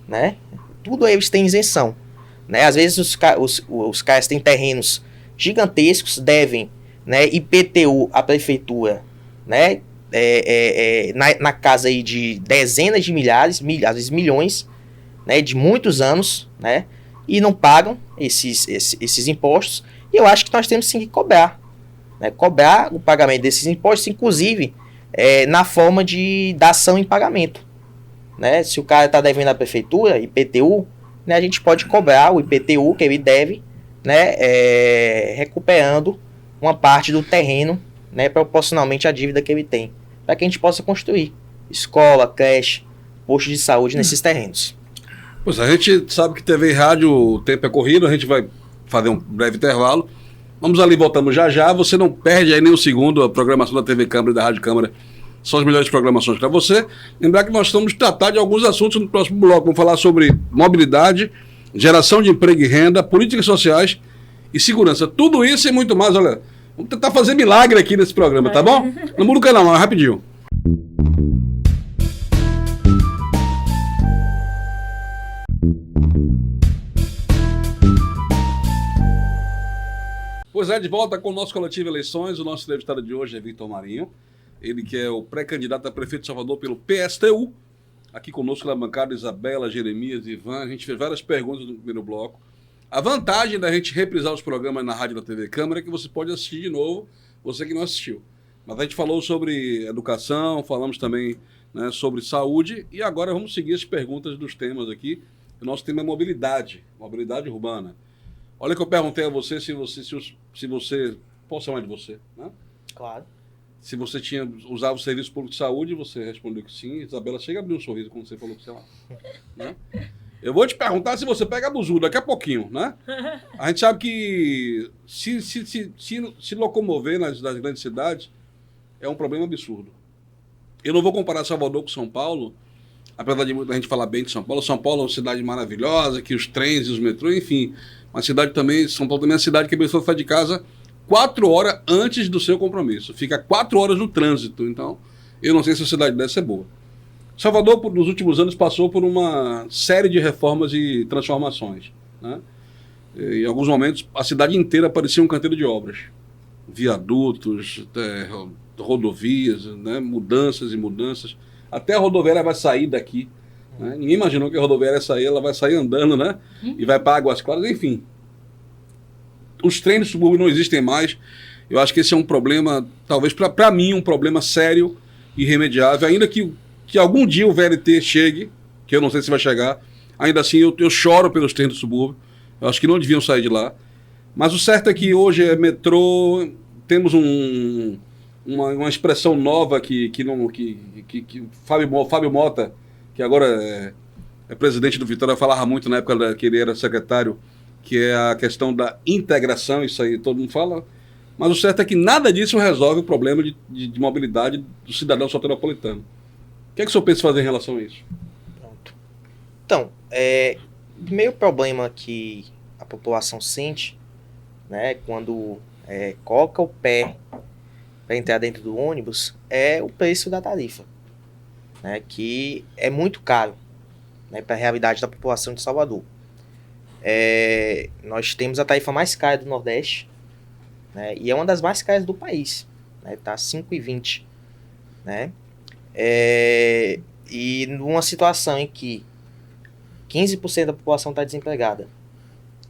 né, tudo eles têm isenção, né, às vezes os caras têm terrenos gigantescos, devem, né, IPTU à prefeitura, né, na casa aí de dezenas de milhares, às vezes milhões, né, de muitos anos, né, e não pagam esses impostos, e eu acho que nós temos sim que cobrar, né, cobrar o pagamento desses impostos, inclusive na forma de dação em pagamento, né, se o cara está devendo à prefeitura, IPTU, né, a gente pode cobrar o IPTU que ele deve, né, recuperando uma parte do terreno, né, proporcionalmente à dívida que ele tem, para que a gente possa construir escola, creche, posto de saúde nesses terrenos. Pois a gente sabe que TV e rádio, o tempo é corrido, a gente vai fazer um breve intervalo. Vamos ali, voltamos já já. Você não perde aí nem um segundo a programação da TV Câmara e da Rádio Câmara. São as melhores programações para você. Lembrar que nós vamos tratar de alguns assuntos no próximo bloco. Vamos falar sobre mobilidade, geração de emprego e renda, políticas sociais e segurança. Tudo isso e muito mais. Olha, vamos tentar fazer milagre aqui nesse programa, tá bom? Não muda o canal, não, é rapidinho. Pois de volta com o nosso Coletivo Eleições. O nosso entrevistado de hoje é Victor Marinho. Ele que é o pré-candidato a prefeito de Salvador pelo PSTU. Aqui conosco na bancada, Isabela, Jeremias e Ivan. A gente fez várias perguntas no primeiro bloco. A vantagem da gente reprisar os programas na rádio da TV Câmara é que você pode assistir de novo, você que não assistiu. Mas a gente falou sobre educação, falamos também, né, sobre saúde, e agora vamos seguir as perguntas dos temas aqui. O nosso tema é mobilidade urbana. Olha que eu perguntei a você se você posso chamar de você, né? Claro. Se você usava o serviço público de saúde, você respondeu que sim. Isabela, chega a abrir um sorriso quando você falou que sei lá, né? Eu vou te perguntar se você pega abuso daqui a pouquinho, né? A gente sabe que se locomover nas grandes cidades é um problema absurdo. Eu não vou comparar Salvador com São Paulo, apesar de muita gente falar bem de São Paulo. São Paulo é uma cidade maravilhosa, que os trens e os metrôs, enfim. Uma cidade também, São Paulo também é uma cidade que a pessoa sai de casa 4 horas antes do seu compromisso. Fica 4 horas no trânsito. Então, eu não sei se a cidade dessa é boa. Salvador, nos últimos anos, passou por uma série de reformas e transformações, né? Em alguns momentos, a cidade inteira parecia um canteiro de obras. Viadutos, rodovias, né? Mudanças e mudanças. Até a rodoviária vai sair daqui, né? Ninguém imaginou que a rodoviária ia sair, ela vai sair andando, né? E vai para Águas Claras, enfim. Os trens do subúrbio não existem mais. Eu acho que esse é um problema, talvez para mim, um problema sério e irremediável, ainda que algum dia o VLT chegue, que eu não sei se vai chegar, Ainda assim, eu choro pelos trens do subúrbio. Eu acho que não deviam sair de lá. Mas o certo é que hoje é metrô, temos uma expressão nova que Fábio Mota, que agora é presidente do Vitória, falava muito na época que ele era secretário, que é a questão da integração, isso aí todo mundo fala. Mas o certo é que nada disso resolve o problema de mobilidade do cidadão soteropolitano. O que é que o senhor pensa fazer em relação a isso? Pronto. Então, o primeiro problema que a população sente, né, quando coloca o pé para entrar dentro do ônibus, é o preço da tarifa, né, que é muito caro, né, para a realidade da população de Salvador. Nós temos a tarifa mais cara do Nordeste, né, e é uma das mais caras do país, né, tá 5,20, né, e numa situação em que 15% da população está desempregada,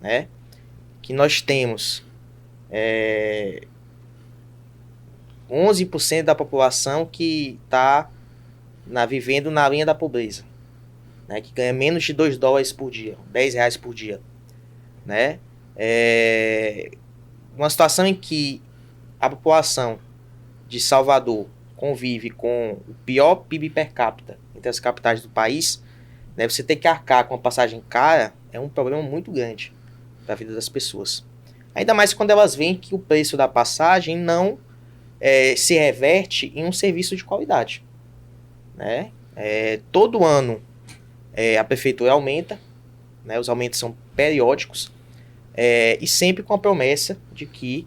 né, que nós temos 11% da população que está vivendo na linha da pobreza, né, que ganha menos de $2 por dia, R$10 por dia, né, uma situação em que a população de Salvador convive com o pior PIB per capita entre as capitais do país, né, você ter que arcar com uma passagem cara é um problema muito grande da vida das pessoas. Ainda mais quando elas veem que o preço da passagem não se reverte em um serviço de qualidade, né? Todo ano a prefeitura aumenta, né, os aumentos são periódicos, e sempre com a promessa de que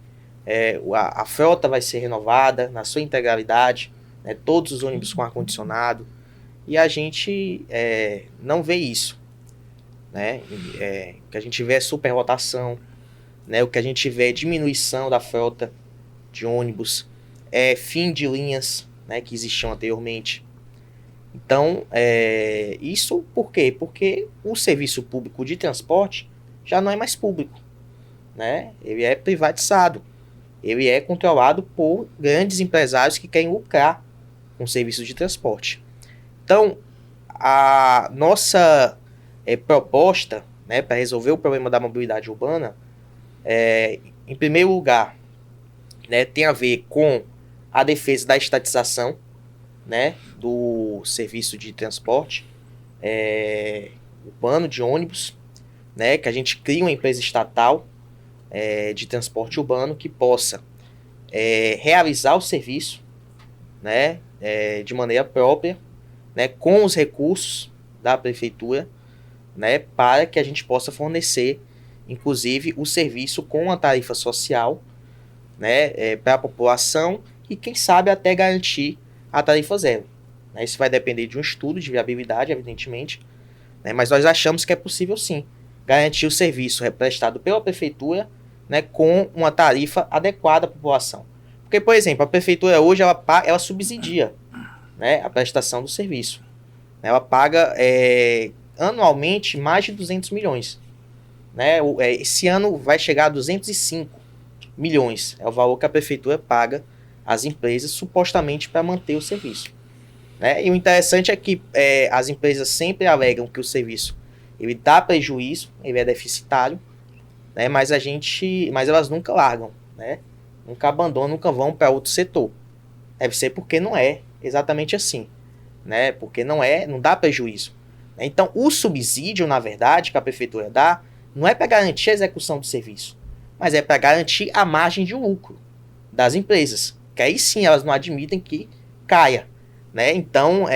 a frota vai ser renovada na sua integralidade, né, todos os ônibus com ar-condicionado, e a gente não vê isso, né? O que a gente vê é superlotação, né? O que a gente vê é diminuição da frota de ônibus, fim de linhas, né, que existiam anteriormente. Então, isso por quê? Porque o serviço público de transporte já não é mais público, né? Ele é privatizado, ele é controlado por grandes empresários que querem lucrar com o serviço de transporte. Então, a nossa proposta, né, para resolver o problema da mobilidade urbana, em primeiro lugar, né, tem a ver com a defesa da estatização, né, do serviço de transporte urbano de ônibus, né, que a gente cria uma empresa estatal de transporte urbano que possa realizar o serviço, né, de maneira própria, né, com os recursos da prefeitura, né, para que a gente possa fornecer, inclusive, o serviço com a tarifa social, né, para a população e, quem sabe, até garantir a tarifa zero. Né, isso vai depender de um estudo de viabilidade, evidentemente, né, mas nós achamos que é possível, sim, garantir o serviço prestado pela prefeitura, né, com uma tarifa adequada à população. Porque, por exemplo, a prefeitura hoje ela subsidia, né, a prestação do serviço. Ela paga anualmente mais de 200 milhões. Né? Esse ano vai chegar a 205 milhões. É o valor que a prefeitura paga às empresas, supostamente para manter o serviço. Né? E o interessante é que as empresas sempre alegam que o serviço ele dá prejuízo, ele é deficitário, né? Mas elas nunca largam, né? Nunca abandonam, nunca vão para outro setor. Deve ser porque não é exatamente assim, né? Porque não dá prejuízo. Então, o subsídio, na verdade, que a prefeitura dá, não é para garantir a execução do serviço, mas é para garantir a margem de lucro das empresas, que aí sim elas não admitem que caia, né? Então,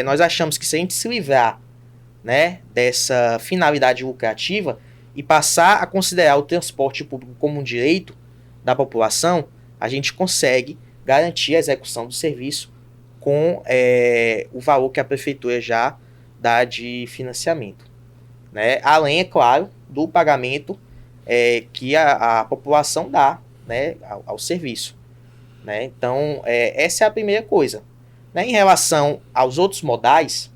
nós achamos que se a gente se livrar, né, dessa finalidade lucrativa e passar a considerar o transporte público como um direito da população, a gente consegue garantir a execução do serviço com o valor que a prefeitura já dá de financiamento, né? Além, é claro, do pagamento que a população dá, né, ao serviço, né? Então, essa é a primeira coisa. Né? Em relação aos outros modais,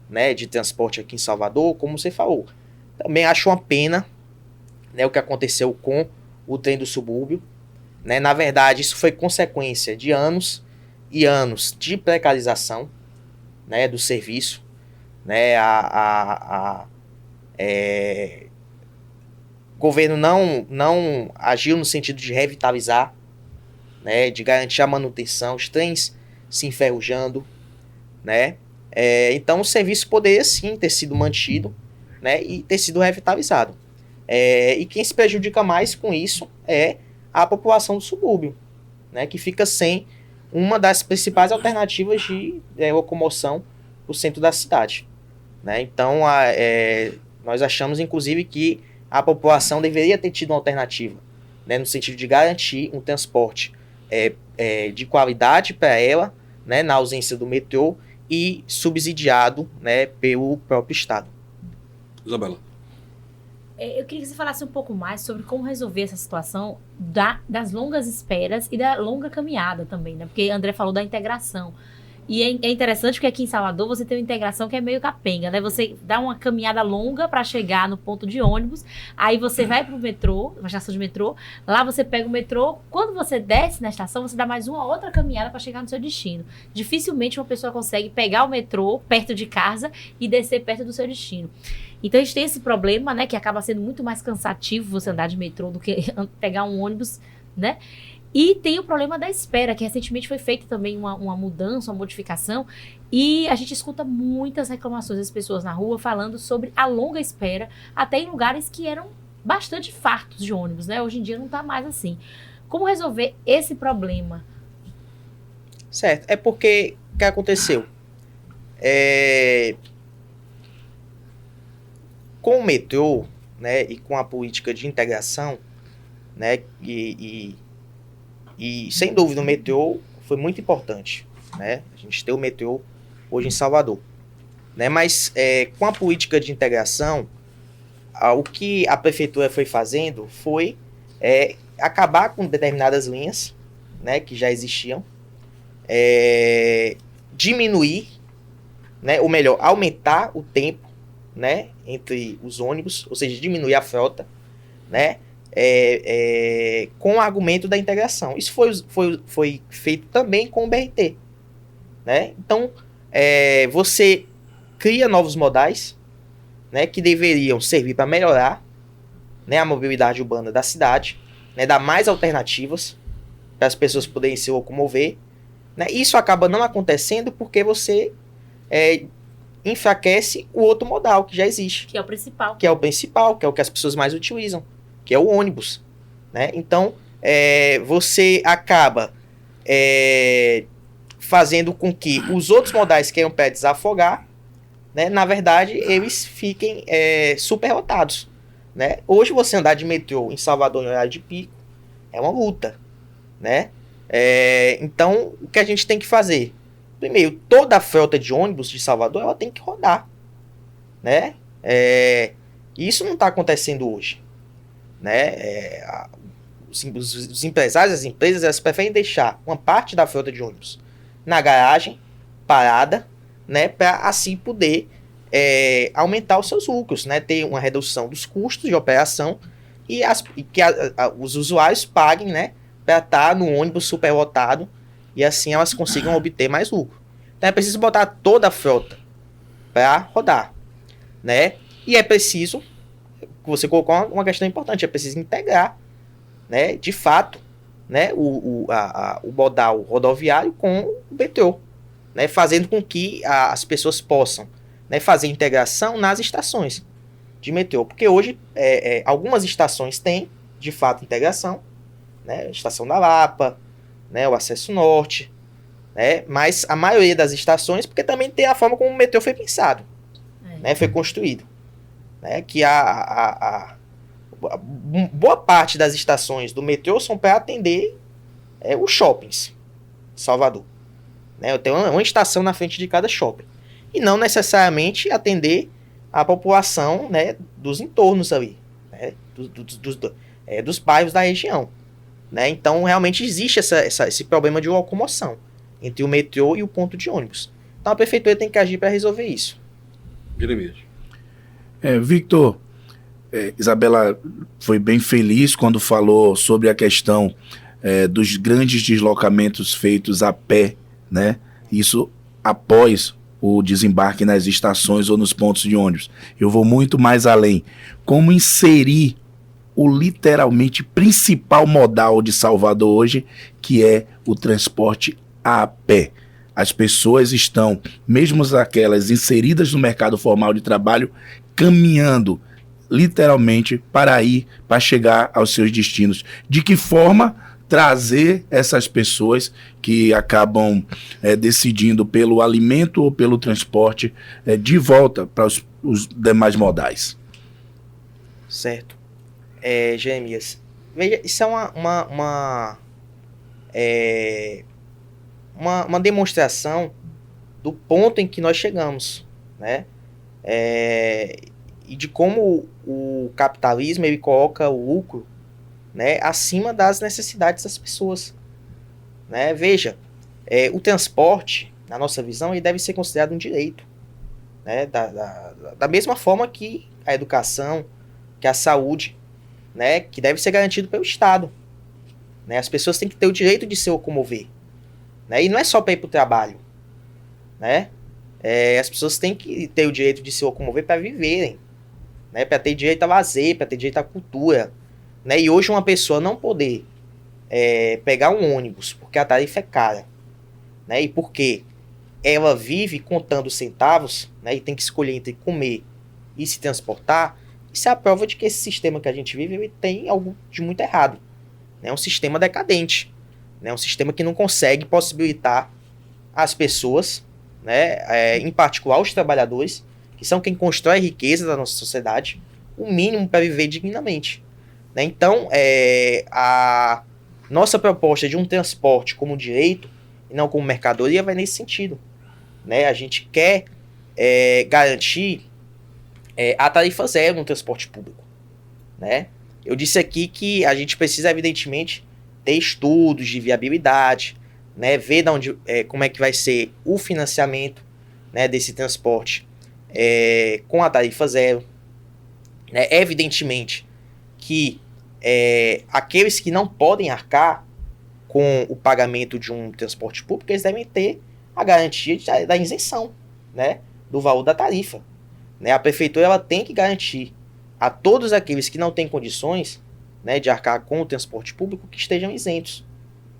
né, de transporte aqui em Salvador, como você falou, também acho uma pena, né, o que aconteceu com o trem do subúrbio. Né? Na verdade, isso foi consequência de anos e anos de precarização, né, do serviço. Né? O governo não agiu no sentido de revitalizar, né, de garantir a manutenção, os trens se enferrujando, né? Então o serviço poderia sim ter sido mantido, né, e ter sido revitalizado. E quem se prejudica mais com isso é a população do subúrbio, né, que fica sem uma das principais alternativas de locomoção para o centro da cidade, né? Então nós achamos inclusive que a população deveria ter tido uma alternativa, né, no sentido de garantir um transporte de qualidade para ela, né, na ausência do metrô, e subsidiado, né, pelo próprio Estado. Isabela. Eu queria que você falasse um pouco mais sobre como resolver essa situação das longas esperas e da longa caminhada também, né? Porque André falou da integração. E é interessante porque aqui em Salvador você tem uma integração que é meio capenga, né? Você dá uma caminhada longa para chegar no ponto de ônibus, aí você vai pro metrô, uma estação de metrô, lá você pega o metrô, quando você desce na estação, você dá mais uma outra caminhada para chegar no seu destino. Dificilmente uma pessoa consegue pegar o metrô perto de casa e descer perto do seu destino. Então a gente tem esse problema, né, que acaba sendo muito mais cansativo você andar de metrô do que pegar um ônibus, né? E tem o problema da espera, que recentemente foi feita também uma mudança, uma modificação, e a gente escuta muitas reclamações das pessoas na rua falando sobre a longa espera, até em lugares que eram bastante fartos de ônibus, né? Hoje em dia não está mais assim. Como resolver esse problema? Certo, é porque o que aconteceu? Com o metrô, né, e com a política de integração, né, e sem dúvida o metrô foi muito importante, né? A gente tem o metrô hoje em Salvador, né? Mas com a política de integração, o que a prefeitura foi fazendo foi acabar com determinadas linhas, né, que já existiam, diminuir, né, ou melhor, aumentar o tempo, né, entre os ônibus, ou seja, diminuir a frota, né? Com o argumento da integração. Isso foi feito também com o BRT, né? Então, você cria novos modais, né, que deveriam servir para melhorar, né, a mobilidade urbana da cidade, né, dar mais alternativas para as pessoas poderem se locomover, né? Isso acaba não acontecendo porque você enfraquece o outro modal que já existe. Que é o principal. Que é o principal, que é o que as pessoas mais utilizam, que é o ônibus, né? Então, você acaba fazendo com que os outros modais que iam para desafogar, né, na verdade, eles fiquem superlotados, né? Hoje, você andar de metrô em Salvador em horário de pico é uma luta, né? Então, o que a gente tem que fazer? Primeiro, toda a frota de ônibus de Salvador ela tem que rodar, né? Isso não está acontecendo hoje, né? Os empresários, as empresas, elas preferem deixar uma parte da frota de ônibus na garagem, parada, né, para assim poder aumentar os seus lucros, né, ter uma redução dos custos de operação e que os usuários paguem, né, para estar no ônibus superlotado e assim elas consigam obter mais lucro. Então é preciso botar toda a frota para rodar, né, e é preciso, você colocou uma questão importante, é preciso integrar, né, de fato, né, o modal rodoviário com o metrô, né, fazendo com que as pessoas possam, né, fazer integração nas estações de metrô, porque hoje algumas estações têm, de fato, integração, né, a Estação da Lapa, né, o Acesso Norte, né, mas a maioria das estações, porque também tem a forma como o metrô foi pensado, né, foi construído, né, que boa parte das estações do metrô são para atender os shoppings de Salvador, né, eu tenho uma estação na frente de cada shopping, e não necessariamente atender a população, né, dos entornos ali, né, dos bairros da região, né, então realmente existe esse problema de locomoção entre o metrô e o ponto de ônibus. Então a prefeitura tem que agir para resolver isso. Jeremias. Victor, Isabela foi bem feliz quando falou sobre a questão dos grandes deslocamentos feitos a pé, né? Isso após o desembarque nas estações ou nos pontos de ônibus. Eu vou muito mais além. Como inserir o literalmente principal modal de Salvador hoje, que é o transporte a pé. As pessoas estão, mesmo aquelas inseridas no mercado formal de trabalho, caminhando literalmente para chegar aos seus destinos. De que forma trazer essas pessoas que acabam decidindo pelo alimento ou pelo transporte de volta para os demais modais? Certo. Jeremias, veja, isso é uma demonstração do ponto em que nós chegamos, né? E de como o capitalismo ele coloca o lucro, né, acima das necessidades das pessoas, né? Veja, o transporte, na nossa visão, ele deve ser considerado um direito, né? Da mesma forma que a educação, que a saúde, né, que deve ser garantido pelo Estado, né? As pessoas têm que ter o direito de se locomover, né? E não é só para ir para o trabalho, né? As pessoas têm que ter o direito de se locomover para viverem, né? Para ter direito a lazer, para ter direito à cultura, né? E hoje uma pessoa não poder pegar um ônibus porque a tarifa é cara, né? E porque ela vive contando centavos, né? E tem que escolher entre comer e se transportar. Isso é a prova de que esse sistema que a gente vive ele tem algo de muito errado. É um sistema decadente. É um sistema que não consegue possibilitar às pessoas, né, em particular os trabalhadores, que são quem constrói a riqueza da nossa sociedade, o mínimo para viver dignamente. Né? Então, a nossa proposta de um transporte como direito e não como mercadoria vai nesse sentido. Né? A gente quer garantir a tarifa zero no transporte público, né? Eu disse aqui que a gente precisa, evidentemente, ter estudos de viabilidade, né? Ver como é que vai ser o financiamento, né, desse transporte com a tarifa zero. Né? Evidentemente que aqueles que não podem arcar com o pagamento de um transporte público, eles devem ter a garantia da isenção, né, do valor da tarifa. Né? A prefeitura ela tem que garantir a todos aqueles que não têm condições, né, de arcar com o transporte público que estejam isentos,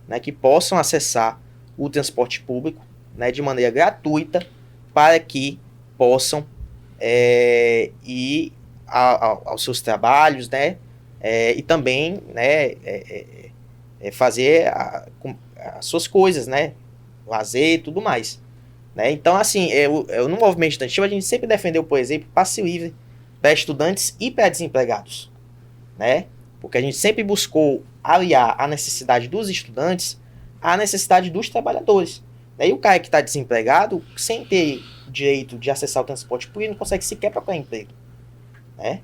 né, que possam acessar o transporte público, né, de maneira gratuita para que possam ir aos seus trabalhos, né, e também, né, fazer as suas coisas, né, lazer e tudo mais. Né? Então, assim, no movimento estudantil, a gente sempre defendeu, por exemplo, passe livre para estudantes e para desempregados. Né? Porque a gente sempre buscou aliar a necessidade dos estudantes à necessidade dos trabalhadores. Né? E o cara que está desempregado, sem ter direito de acessar o transporte público, não consegue sequer procurar emprego. Né?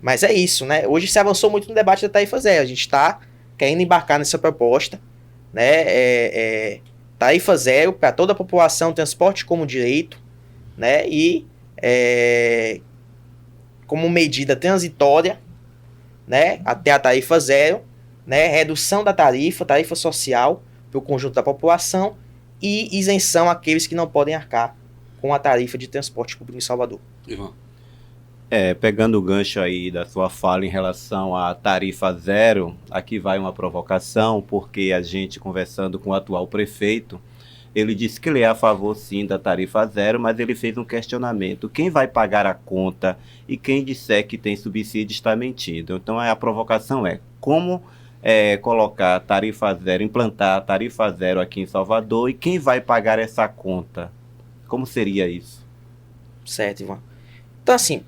Mas é isso. Né? Hoje se avançou muito no debate da tarifa zero. A gente está querendo embarcar nessa proposta, né? Tarifa zero para toda a população, transporte como direito, né? E como medida transitória, né? Até a tarifa zero, né? Redução da tarifa social para o conjunto da população e isenção àqueles que não podem arcar com a tarifa de transporte público em Salvador. Ivan. Pegando o gancho aí da sua fala em relação à tarifa zero, aqui vai uma provocação, porque a gente, conversando com o atual prefeito, ele disse que ele é a favor sim da tarifa zero, mas ele fez um questionamento: quem vai pagar a conta e quem disser que tem subsídio está mentindo. Então a provocação como colocar a tarifa zero, implantar a tarifa zero aqui em Salvador, e quem vai pagar essa conta? Como seria isso? Certo, Ivan. Então assim,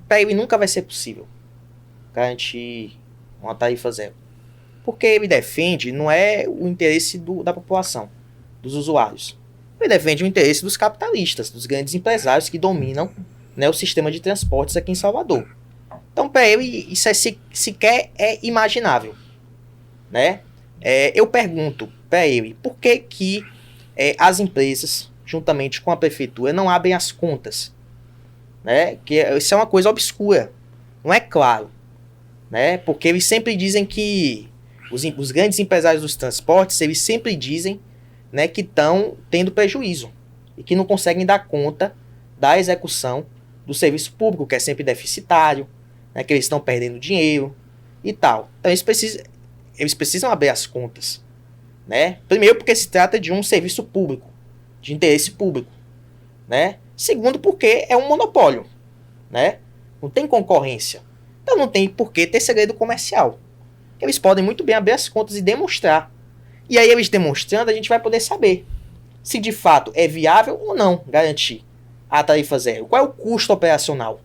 para ele nunca vai ser possível garantir uma tarifa zero. Porque ele defende não é o interesse da população, dos usuários. Ele defende o interesse dos capitalistas, dos grandes empresários que dominam, né, o sistema de transportes aqui em Salvador. Então, para ele, isso sequer é imaginável. Né? Eu pergunto para ele por que as empresas, juntamente com a prefeitura, não abrem as contas. Né? Que isso é uma coisa obscura, não é claro, né? Porque eles sempre dizem que os grandes empresários dos transportes, eles sempre dizem, né, que estão tendo prejuízo e que não conseguem dar conta da execução do serviço público, que é sempre deficitário, né, que eles estão perdendo dinheiro e tal. Então eles precisam abrir as contas, né? Primeiro porque se trata de um serviço público, de interesse público, né? Segundo porque é um monopólio, né? Não tem concorrência. Então não tem por que ter segredo comercial. Eles podem muito bem abrir as contas e demonstrar. E aí eles demonstrando, a gente vai poder saber se de fato é viável ou não garantir a tarifa zero. Qual é o custo operacional?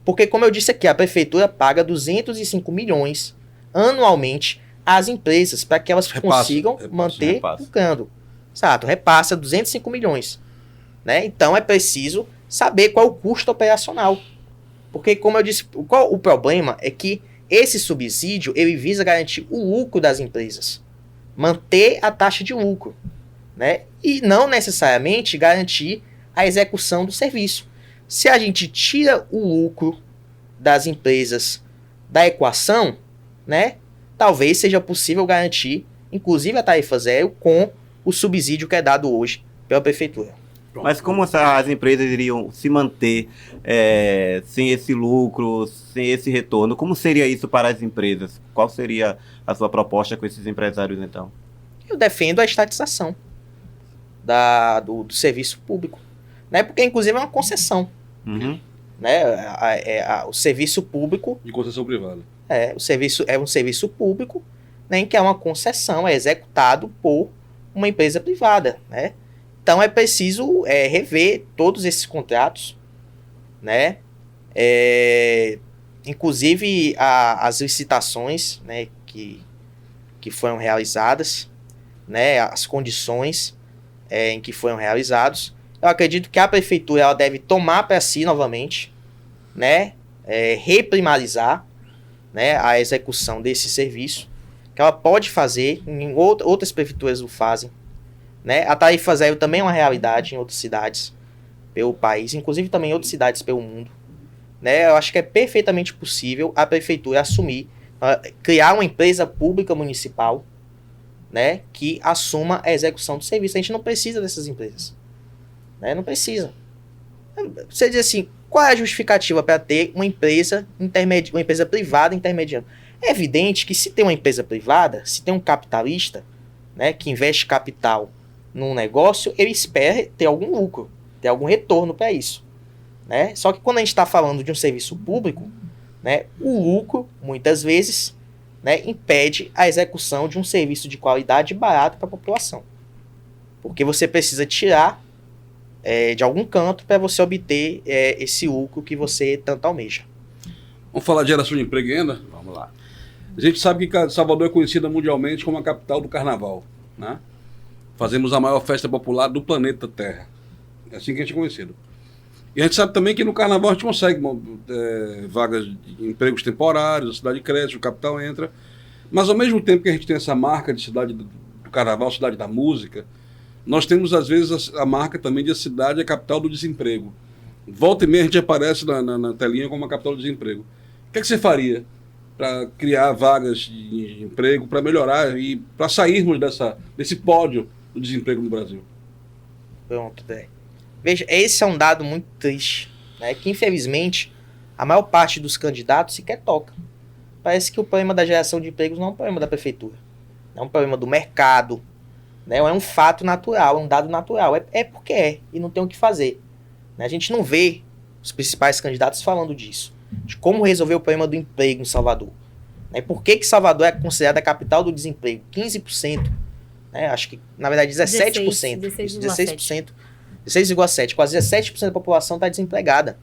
Porque, como eu disse aqui, a prefeitura paga 205 milhões anualmente às empresas para que elas consigam manter lucrando. Exato, repassa 205 milhões. Né? Então é preciso saber qual é o custo operacional. Porque, como eu disse, o problema é que esse subsídio ele visa garantir o lucro das empresas, manter a taxa de lucro, né? E não necessariamente garantir a execução do serviço. Se a gente tira o lucro das empresas da equação, né, talvez seja possível garantir, inclusive a tarifa zero, com o subsídio que é dado hoje pela prefeitura. Mas como as empresas iriam se manter sem esse lucro, sem esse retorno? Como seria isso para as empresas? Qual seria a sua proposta com esses empresários, então? Eu defendo a estatização do serviço público, né? Porque, inclusive, é uma concessão. Uhum. Né? O serviço público... De concessão privada. É um serviço público, né, em que é uma concessão, é executado por uma empresa privada, né? Então é preciso rever todos esses contratos, né? Inclusive as licitações, né, que foram realizadas, né, as condições em que foram realizados. Eu acredito que a prefeitura ela deve tomar para si novamente, né, reprimarizar, né, a execução desse serviço, que ela pode fazer, em outras prefeituras o fazem. Né? A tarifa zero também é uma realidade em outras cidades pelo país, inclusive também em outras cidades pelo mundo. Né? Eu acho que é perfeitamente possível a prefeitura assumir, criar uma empresa pública municipal, né, que assuma a execução do serviço. A gente não precisa dessas empresas. Né? Não precisa. Você diz assim, qual é a justificativa para ter uma empresa privada intermediando? É evidente que se tem uma empresa privada, se tem um capitalista, né, que investe capital num negócio, ele espera ter algum lucro, ter algum retorno para isso. Né? Só que quando a gente está falando de um serviço público, né, o lucro, muitas vezes, né, impede a execução de um serviço de qualidade e barato para a população. Porque você precisa tirar de algum canto para você obter esse lucro que você tanto almeja. Vamos falar de geração de emprego ainda? Vamos lá. A gente sabe que Salvador é conhecida mundialmente como a capital do carnaval, né? Fazemos a maior festa popular do planeta Terra. É assim que a gente é conhecido. E a gente sabe também que no carnaval a gente consegue vagas de empregos temporários, a cidade cresce, o capital entra. Mas ao mesmo tempo que a gente tem essa marca de cidade do carnaval, cidade da música, nós temos às vezes a marca também de a cidade é a capital do desemprego. Volta e meia a gente aparece na telinha como a capital do desemprego. O que é que você faria para criar vagas de emprego, para melhorar e para sairmos desse pódio do desemprego no Brasil? Pronto, Dé. Veja, esse é um dado muito triste, né, que infelizmente a maior parte dos candidatos sequer toca. Parece que o problema da geração de empregos não é um problema da prefeitura, é um problema do mercado, né, é um fato natural, é um dado natural, é porque e não tem o que fazer. A gente não vê os principais candidatos falando disso, de como resolver o problema do emprego em Salvador. Né? Por que Salvador é considerada a capital do desemprego? 15%, né? Acho que, na verdade, 17%. 16,7%. Quase 17% da população está desempregada.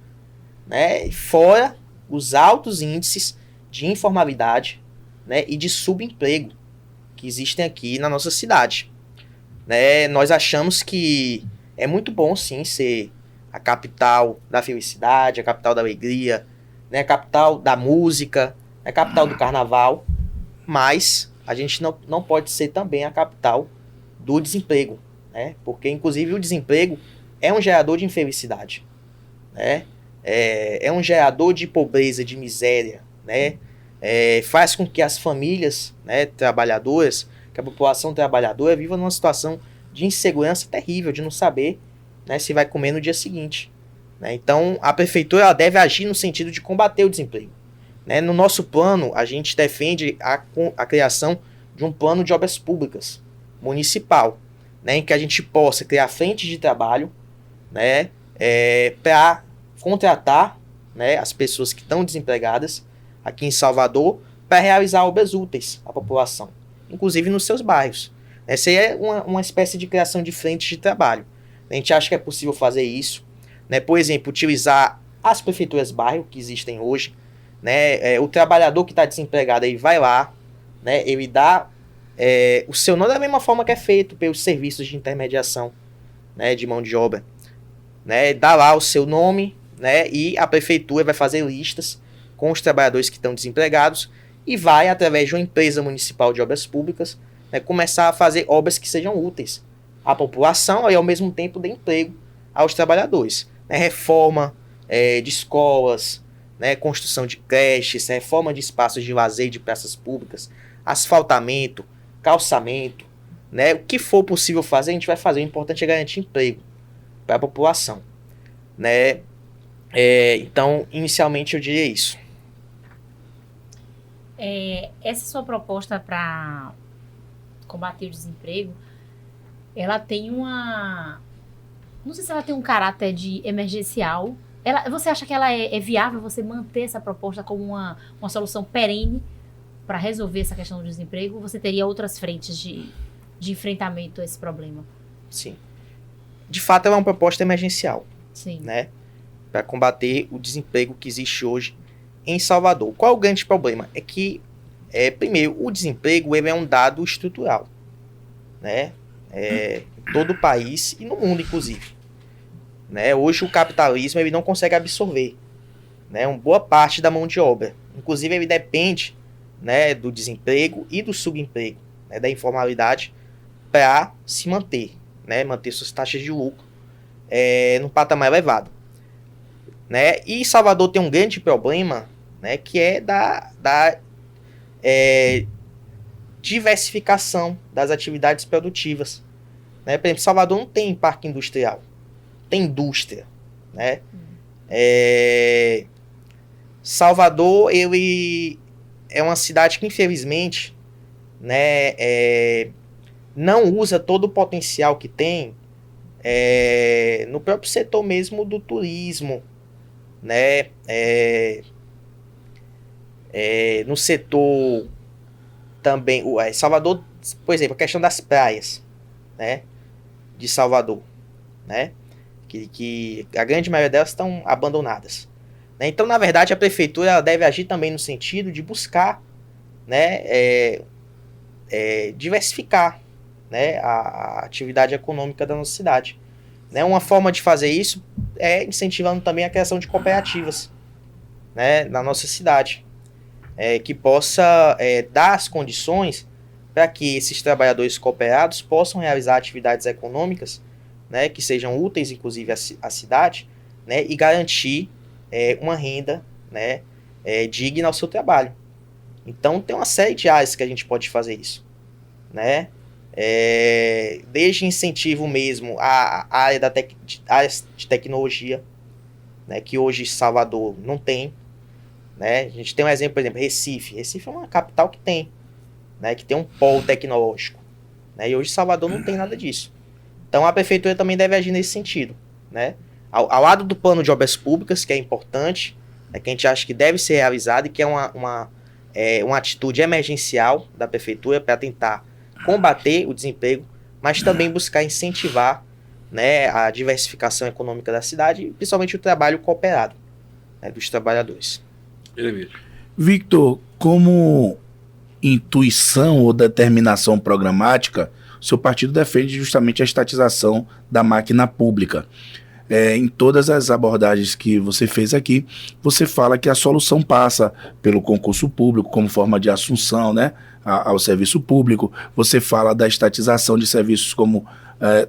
Né? Fora os altos índices de informalidade, né, e de subemprego que existem aqui na nossa cidade. Né? Nós achamos que é muito bom, sim, ser a capital da felicidade, a capital da alegria, né, a capital da música, a capital do carnaval, mas a gente não pode ser também a capital do desemprego, né, porque inclusive o desemprego é um gerador de infelicidade, né, é um gerador de pobreza, de miséria, né, faz com que as famílias, né, trabalhadoras, que a população trabalhadora viva numa situação de insegurança terrível, de não saber né, se vai comer no dia seguinte. Né? Então, a prefeitura ela deve agir no sentido de combater o desemprego. Né? No nosso plano, a gente defende a criação de um plano de obras públicas municipal, né, em que a gente possa criar frentes de trabalho, né, para contratar, né, as pessoas que estão desempregadas aqui em Salvador para realizar obras úteis à população, inclusive nos seus bairros. Essa é uma espécie de criação de frentes de trabalho. A gente acha que é possível fazer isso, né, por exemplo, utilizar as prefeituras bairro que existem hoje, né, o trabalhador que está desempregado aí vai lá, né, ele dá o seu nome da mesma forma que é feito pelos serviços de intermediação, né, de mão de obra, né, dá lá o seu nome, né, e a prefeitura vai fazer listas com os trabalhadores que estão desempregados e vai, através de uma empresa municipal de obras públicas, né, começar a fazer obras que sejam úteis à população e ao mesmo tempo dê emprego aos trabalhadores, né, reforma de escolas, né, construção de creches, reforma de espaços de lazer e de praças públicas, asfaltamento, calçamento, né, o que for possível fazer, a gente vai fazer. O importante é garantir emprego para a população, né? Então, inicialmente eu diria isso. Essa sua proposta para combater o desemprego, ela tem não sei se ela tem um caráter de emergencial. Você acha que ela é viável você manter essa proposta como uma solução perene para resolver essa questão do desemprego? Ou você teria outras frentes de enfrentamento a esse problema? Sim. De fato, é uma proposta emergencial. Sim. Né? Para combater o desemprego que existe hoje em Salvador. Qual é o grande problema? É que, primeiro, o desemprego ele é um dado estrutural, né? Em todo o país e no mundo, inclusive. Né? Hoje, o capitalismo ele não consegue absorver, né, uma boa parte da mão de obra. Inclusive, ele depende, né, do desemprego e do subemprego, né, da informalidade, para se manter, né, manter suas taxas de lucro num patamar elevado. Né? E Salvador tem um grande problema, né, que é da diversificação das atividades produtivas. Né? Por exemplo, Salvador não tem parque industrial, tem indústria. Né? Salvador ele é uma cidade que, infelizmente, né, não usa todo o potencial que tem no próprio setor mesmo do turismo, né, no setor também, Salvador, por exemplo, a questão das praias, né, de Salvador, né, que a grande maioria delas estão abandonadas, né? Então, na verdade, a prefeitura ela deve agir também no sentido de buscar, né, diversificar, né, a atividade econômica da nossa cidade. Né? Uma forma de fazer isso é incentivando também a criação de cooperativas, né, na nossa cidade, que possa dar as condições para que esses trabalhadores cooperados possam realizar atividades econômicas, né, que sejam úteis, inclusive, à cidade, né, e garantir uma renda, né, digna ao seu trabalho. Então, tem uma série de áreas que a gente pode fazer isso, né? Desde incentivo mesmo à área áreas de tecnologia, né, que hoje Salvador não tem, né? A gente tem um exemplo, por exemplo, Recife. Recife é uma capital que tem, né, que tem um polo tecnológico, né, e hoje Salvador não tem nada disso. Então a prefeitura também deve agir nesse sentido, né? Ao lado do plano de obras públicas, que é importante, que a gente acha que deve ser realizado e que é uma atitude emergencial da prefeitura para tentar combater o desemprego, mas também buscar incentivar, né, a diversificação econômica da cidade e principalmente o trabalho cooperado, né, dos trabalhadores. Victor, como intuição ou determinação programática, o seu partido defende justamente a estatização da máquina pública. Em todas as abordagens que você fez aqui, você fala que a solução passa pelo concurso público como forma de assunção, né, ao serviço público. Você fala da estatização de serviços como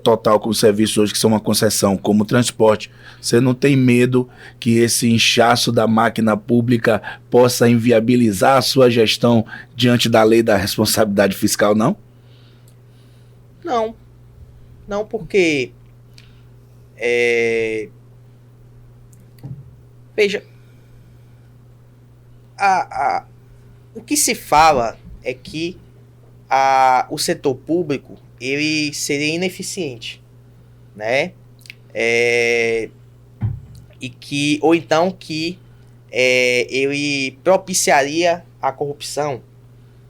total, como serviços hoje que são uma concessão, como transporte. Você não tem medo que esse inchaço da máquina pública possa inviabilizar a sua gestão diante da lei da responsabilidade fiscal, não? Não, porque Veja, o que se fala é que o setor público ele seria ineficiente, né? Ou então que ele propiciaria a corrupção,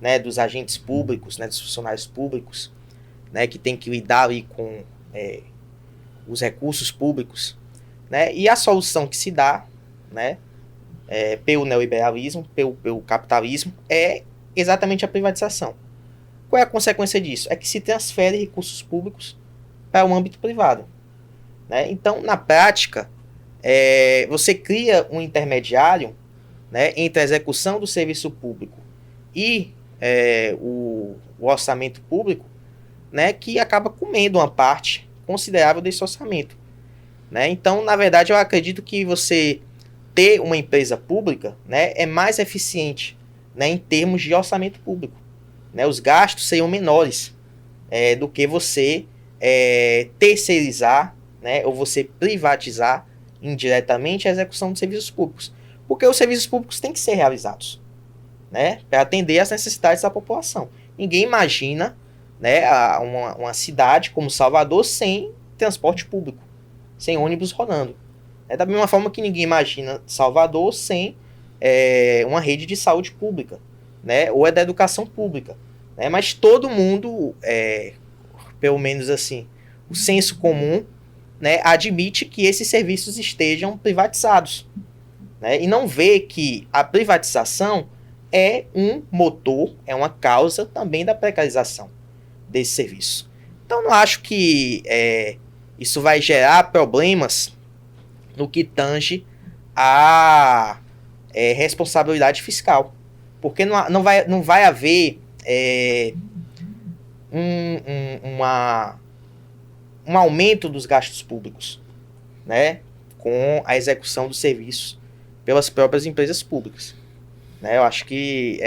né, dos agentes públicos, né, dos funcionários públicos, né, que tem que lidar ali com os recursos públicos, né? E a solução que se dá, né, pelo neoliberalismo, pelo capitalismo, é exatamente a privatização. Qual é a consequência disso? É que se transfere recursos públicos para o âmbito privado, né? Então, na prática, você cria um intermediário, né, entre a execução do serviço público e o orçamento público, né, que acaba comendo uma parte considerável desse orçamento, né? Então, na verdade, eu acredito que você ter uma empresa pública, né, é mais eficiente, né, em termos de orçamento público, né? Os gastos seriam menores do que você terceirizar, né, ou você privatizar indiretamente a execução de serviços públicos, porque os serviços públicos têm que ser realizados, né, para atender às necessidades da população. Ninguém imagina, né, uma cidade como Salvador sem transporte público, sem ônibus rodando. Da mesma forma que ninguém imagina Salvador sem uma rede de saúde pública, né, ou da educação pública, né, mas todo mundo, pelo menos assim, o senso comum, né, admite que esses serviços estejam privatizados, né, e não vê que a privatização é um motor, é uma causa também da precarização desse serviço. Então, não acho que isso vai gerar problemas no que tange a responsabilidade fiscal, porque não vai haver um aumento dos gastos públicos, né, com a execução dos serviços pelas próprias empresas públicas, né? Eu acho que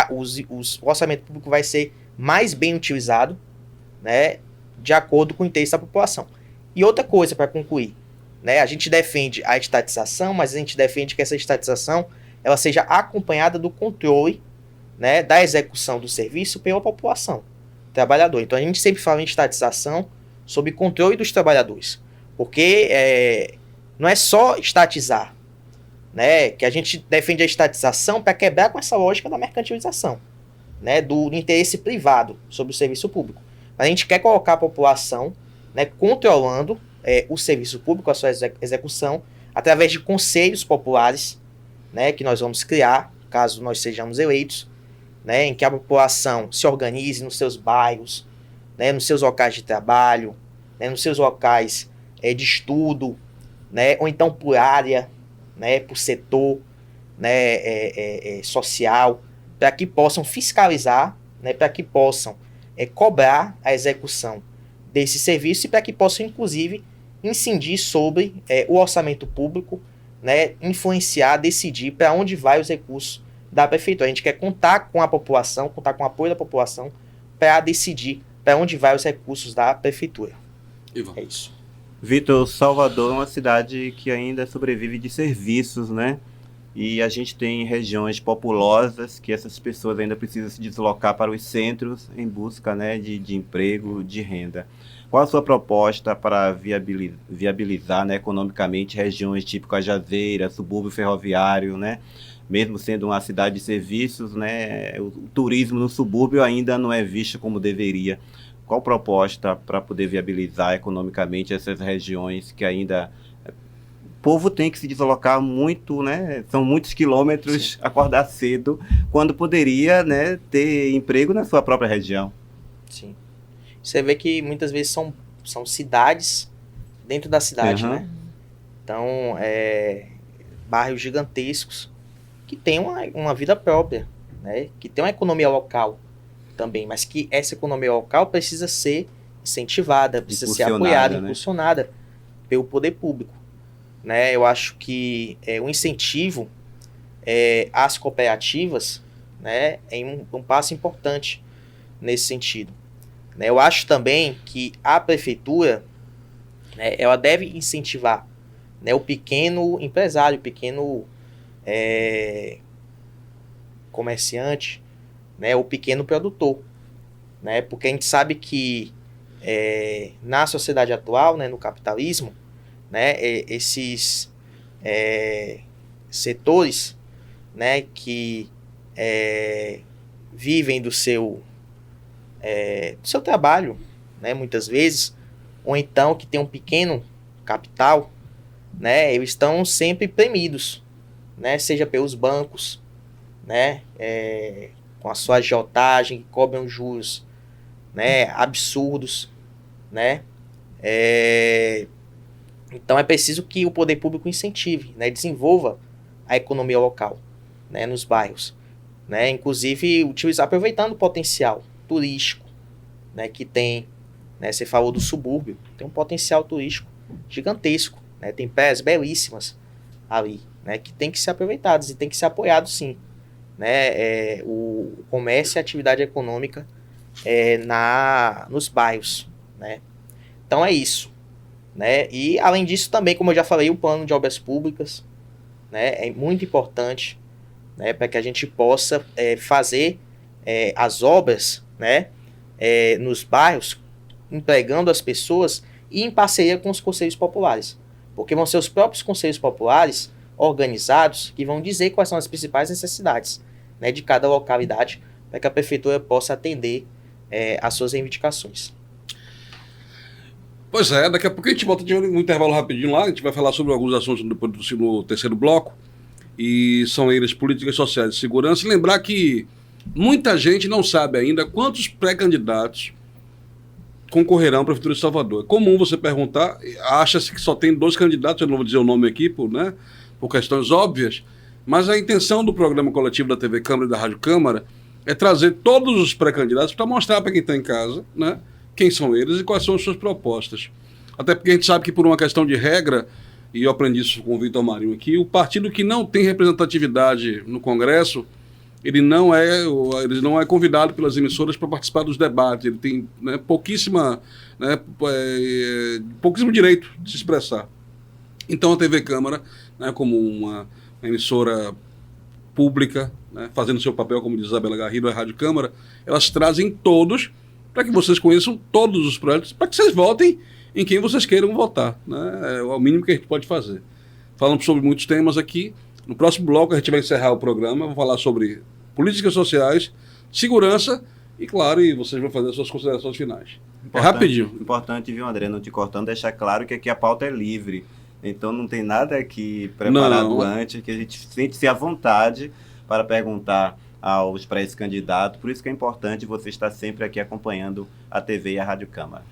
o orçamento público vai ser mais bem utilizado, né, de acordo com o interesse da população. E outra coisa para concluir, né, a gente defende a estatização, mas a gente defende que essa estatização ela seja acompanhada do controle, né, da execução do serviço pela população trabalhadora. Então a gente sempre fala em estatização sob controle dos trabalhadores, porque não é só estatizar, né, que a gente defende a estatização para quebrar com essa lógica da mercantilização, né, do interesse privado sobre o serviço público. Mas a gente quer colocar a população, né, controlando o serviço público, a sua execução, através de conselhos populares, né, que nós vamos criar, caso nós sejamos eleitos, né, em que a população se organize nos seus bairros, né, nos seus locais de trabalho, né, nos seus locais de estudo, né, ou então por área, né, por setor, né, social, para que possam fiscalizar, né, para que possam cobrar a execução desse serviço e para que possam, inclusive, incidir sobre o orçamento público, né, influenciar, decidir para onde vai os recursos da prefeitura. A gente quer contar com a população, contar com o apoio da população para decidir para onde vai os recursos da prefeitura. Ivan. É isso. Vitor, Salvador é uma cidade que ainda sobrevive de serviços, né? E a gente tem regiões populosas que essas pessoas ainda precisam se deslocar para os centros em busca, né, de emprego, de renda. Qual a sua proposta para viabilizar, né, economicamente regiões tipo Cajazeiras, subúrbio ferroviário, né? Mesmo sendo uma cidade de serviços, né, o turismo no subúrbio ainda não é visto como deveria. Qual proposta para poder viabilizar economicamente essas regiões que ainda o povo tem que se deslocar muito, né? São muitos quilômetros, sim, acordar cedo, quando poderia, né, ter emprego na sua própria região. Sim. Você vê que muitas vezes são cidades dentro da cidade, né? Então, bairros gigantescos que têm uma vida própria, né? Que tem uma economia local também, mas que essa economia local precisa ser incentivada, precisa ser apoiada, né, impulsionada pelo poder público, né? Eu acho que o incentivo às cooperativas, né, é um passo importante nesse sentido, né? Eu acho também que a prefeitura né, ela deve incentivar, né, o pequeno empresário, o pequeno comerciante, né, o pequeno produtor, né, porque a gente sabe que na sociedade atual, né, no capitalismo, né, esses setores, né, que vivem do seu trabalho, né, muitas vezes, ou então que tem um pequeno capital, né, eles estão sempre premidos, né, seja pelos bancos, né, com a sua agiotagem, que cobram juros, né, absurdos, né, então é preciso que o poder público incentive, né, desenvolva a economia local, né, nos bairros, né, inclusive aproveitando o potencial turístico, né, que tem, né, você falou do subúrbio, tem um potencial turístico gigantesco, né, tem praias belíssimas ali, né, que tem que ser aproveitadas e tem que ser apoiados sim, né, o comércio e a atividade econômica nos bairros, né. Então é isso, né, e além disso também, como eu já falei, o plano de obras públicas, né, é muito importante, né, para que a gente possa fazer as obras, né, nos bairros, empregando as pessoas e em parceria com os conselhos populares, porque vão ser os próprios conselhos populares organizados que vão dizer quais são as principais necessidades, né, de cada localidade, para que a prefeitura possa atender às suas reivindicações. Pois é, daqui a pouco a gente volta de um intervalo rapidinho lá, a gente vai falar sobre alguns assuntos no terceiro bloco, e são eles políticas sociais de segurança. E lembrar que muita gente não sabe ainda quantos pré-candidatos concorrerão à Prefeitura de Salvador. É comum você perguntar, acha-se que só tem 2 candidatos, eu não vou dizer o nome aqui por questões óbvias, mas a intenção do programa coletivo da TV Câmara e da Rádio Câmara é trazer todos os pré-candidatos para mostrar para quem está em casa, né, quem são eles e quais são as suas propostas. Até porque a gente sabe que por uma questão de regra, e eu aprendi isso com o Vitor Marinho aqui, o partido que não tem representatividade no Congresso, ele não é convidado pelas emissoras para participar dos debates, ele tem, né, pouquíssimo direito de se expressar. Então a TV Câmara, né, como uma emissora pública, né, fazendo seu papel, como diz Isabela Garrido, a Rádio Câmara, elas trazem todos para que vocês conheçam todos os projetos, para que vocês votem em quem vocês queiram votar, né? É o mínimo que a gente pode fazer. Falamos sobre muitos temas aqui. No próximo bloco a gente vai encerrar o programa, vamos falar sobre políticas sociais, segurança e, claro, vocês vão fazer as suas considerações finais. Rapidinho. Importante, viu, André, não te cortando, deixar claro que aqui a pauta é livre. Então não tem nada aqui preparado antes, que a gente sente-se à vontade para perguntar aos pré-candidatos. Por isso que é importante você estar sempre aqui acompanhando a TV e a Rádio Câmara.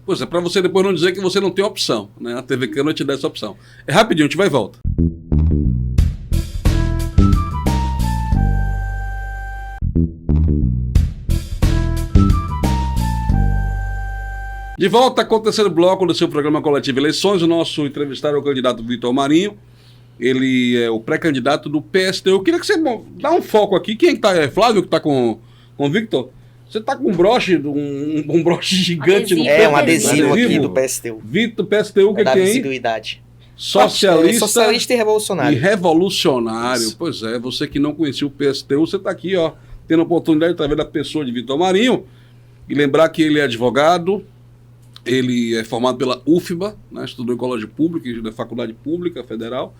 Pois é, para você depois não dizer que você não tem opção, né? A TV Câmara te dá essa opção. É rapidinho, a gente vai e volta. De volta com o terceiro bloco do seu programa Coletivo Eleições, o nosso entrevistado é o candidato Vitor Marinho. Ele é o pré-candidato do PSTU. Eu queria que você dá um foco aqui. Quem está? É Flávio que está com o Victor? Você está com um broche gigante no peito. Um adesivo aqui do PSTU. Vitor, PSTU, o que dá tem aí? Visibilidade. Socialista e revolucionário. E revolucionário. Isso. Pois é, você que não conhecia o PSTU, você está aqui, ó, tendo a oportunidade de estar vendo a pessoa de Vitor Marinho. E lembrar que ele é advogado, ele é formado pela UFBA, né, estudou em colégio público, da Faculdade Pública Federal.